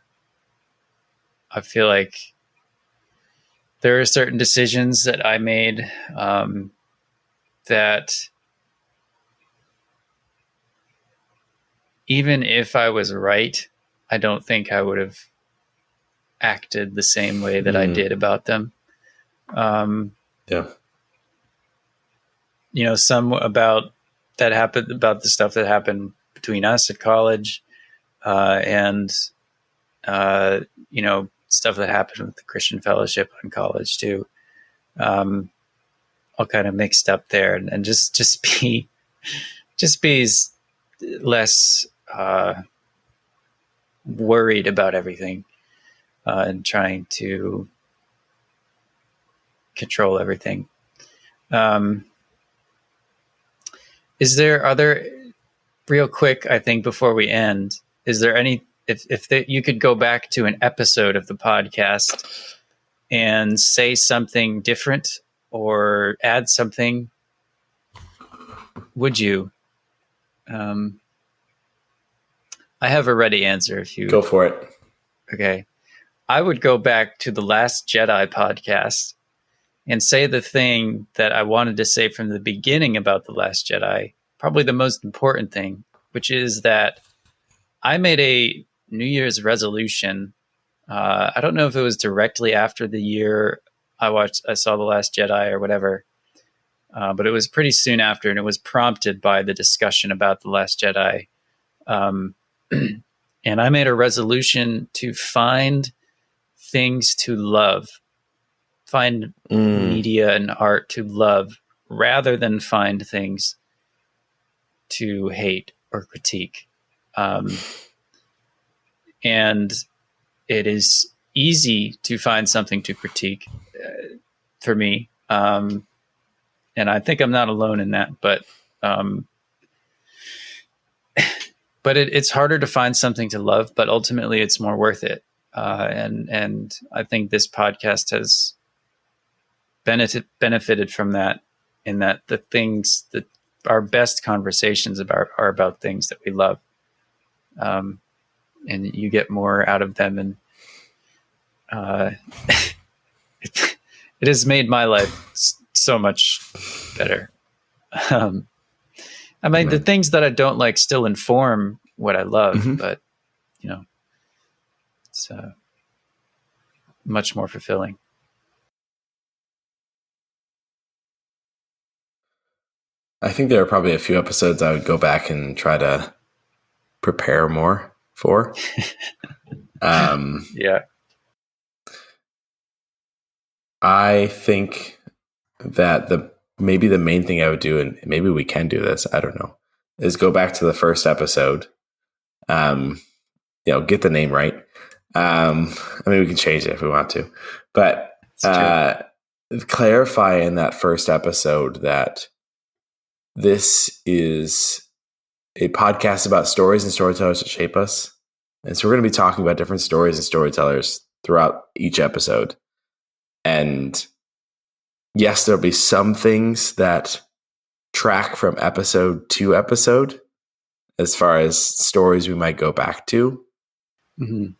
feel like there are certain decisions that I made that even if I was right, I don't think I would have acted the same way that I did about them. Yeah. Some about that happened, about the stuff that happened between us at college, and stuff that happened with the Christian Fellowship in college too. All kind of mixed up there, and just be less worried about everything, and trying to control everything. Is there other, real quick, I think before we end, is there any, if you could go back to an episode of the podcast and say something different or add something, would you? I have a ready answer if you... Go for it. Okay. I would go back to the Last Jedi podcast and say the thing that I wanted to say from the beginning about The Last Jedi, probably the most important thing, which is that I made a New Year's resolution. I don't know if it was directly after the year I saw The Last Jedi or whatever, but it was pretty soon after, and it was prompted by the discussion about The Last Jedi. And I made a resolution to find things to love, find media and art to love, rather than find things to hate or critique. And it is easy to find something to critique for me. And I think I'm not alone in that, but it's harder to find something to love, but ultimately it's more worth it. And I think this podcast has benefited from that, in that the things that our best conversations are about things that we love. And you get more out of them. And it has made my life so much better. I mean, the things that I don't like still inform what I love, but it's much more fulfilling. I think there are probably a few episodes I would go back and try to prepare more for. Yeah. I think that maybe the main thing I would do, and maybe we can do this, I don't know, is go back to the first episode. Get the name right. I mean, we can change it if we want to, but clarify in that first episode that this is a podcast about stories and storytellers that shape us. And so we're going to be talking about different stories and storytellers throughout each episode. And yes, there'll be some things that track from episode to episode as far as stories we might go back to. Mm-hmm.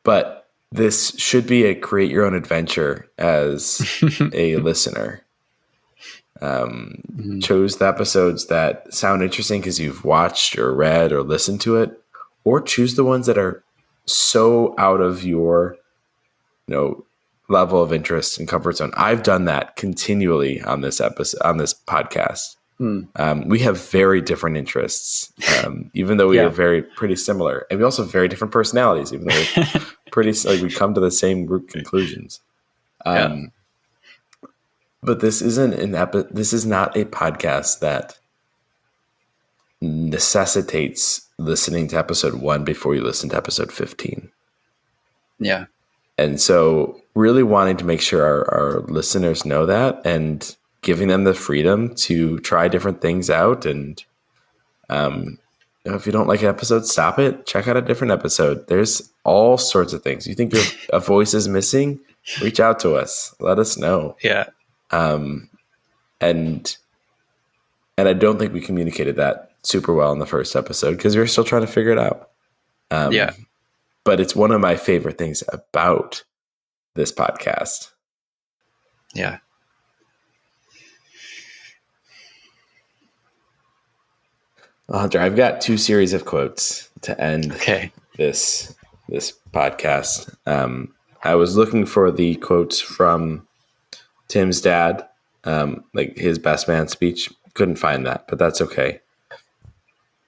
But this should be a create your own adventure as a listener. Chose the episodes that sound interesting because you've watched or read or listened to it, or choose the ones that are so out of your level of interest and comfort zone. I've done that continually on this episode, on this podcast. We have very different interests, even though we are pretty similar, and we also have very different personalities, even though we're pretty we come to the same group conclusions. But this isn't this is not a podcast that necessitates listening to episode 1 before you listen to episode 15. Yeah. And so really wanting to make sure our listeners know that, and giving them the freedom to try different things out. And if you don't like an episode, stop it. Check out a different episode. There's all sorts of things. You think a voice is missing? Reach out to us. Let us know. Yeah. And I don't think we communicated that super well in the first episode because we were still trying to figure it out. Yeah. But it's one of my favorite things about this podcast. Yeah. Hunter, I've got 2 series of quotes to end this podcast. I was looking for the quotes from Tim's dad, like his best man speech. Couldn't find that, but that's okay.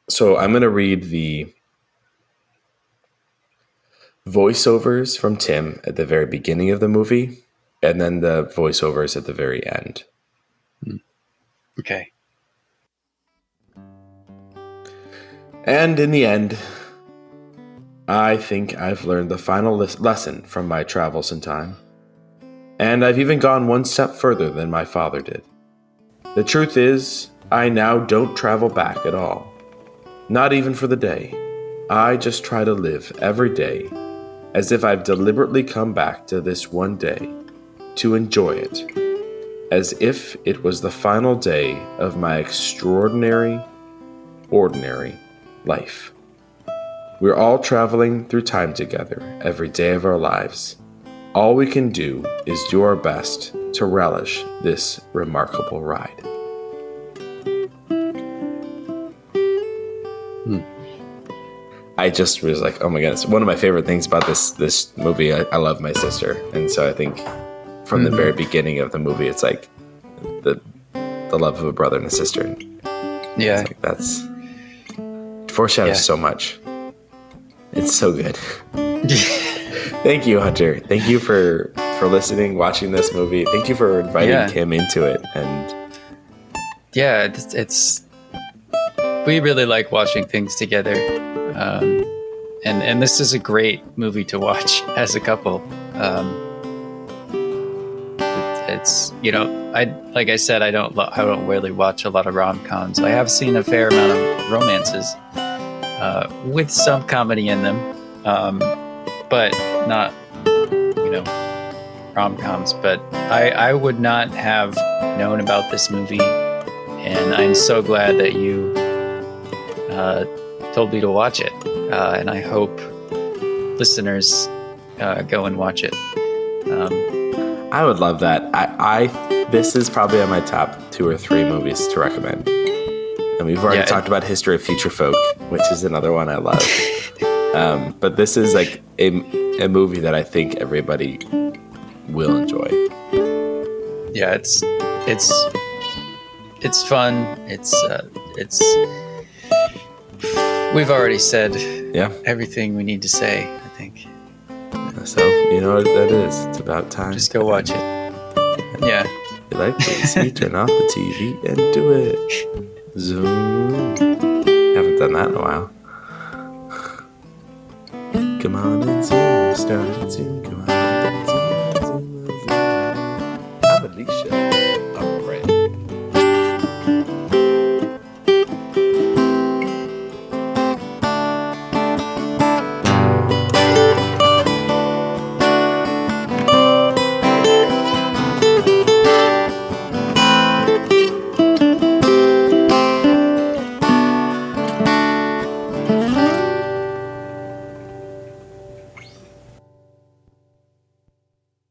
So I'm going to read the voiceovers from Tim at the very beginning of the movie, and then the voiceovers at the very end. Okay. And in the end, I think I've learned the final lesson from my travels in time. And I've even gone one step further than my father did. The truth is, I now don't travel back at all. Not even for the day. I just try to live every day as if I've deliberately come back to this one day to enjoy it, as if it was the final day of my extraordinary, ordinary life. We're all traveling through time together every day of our lives. All we can do is do our best to relish this remarkable ride. I just was like, oh my goodness. One of my favorite things about this movie, I love my sister. And so I think from the very beginning of the movie, it's like the love of a brother and a sister. Yeah. Like that's foreshadows so much. It's so good. Thank you, Hunter. Thank you for listening, watching this movie. Thank you for inviting Kim into it. And yeah, it's we really like watching things together. And this is a great movie to watch as a couple. It's, you know, like I said, I don't really watch a lot of rom-coms. I have seen a fair amount of romances with some comedy in them, but not, you know, rom-coms. But I would not have known about this movie, and I'm so glad that you told me to watch it, and I hope listeners go and watch it. I would love that. This is probably on my top 2 or 3 movies to recommend. And we've already talked about History of Future Folk, which is another one I love. But this is like a movie that I think everybody will enjoy. Yeah, it's fun. It's we've already said everything we need to say, I think. So, you know what that is. It's about time. Just go watch it. Yeah. If you like what you see, turn off the TV and do it. Zoom. Haven't done that in a while. Come on and zoom. Start it soon. Come on and zoom. I'm Alicia.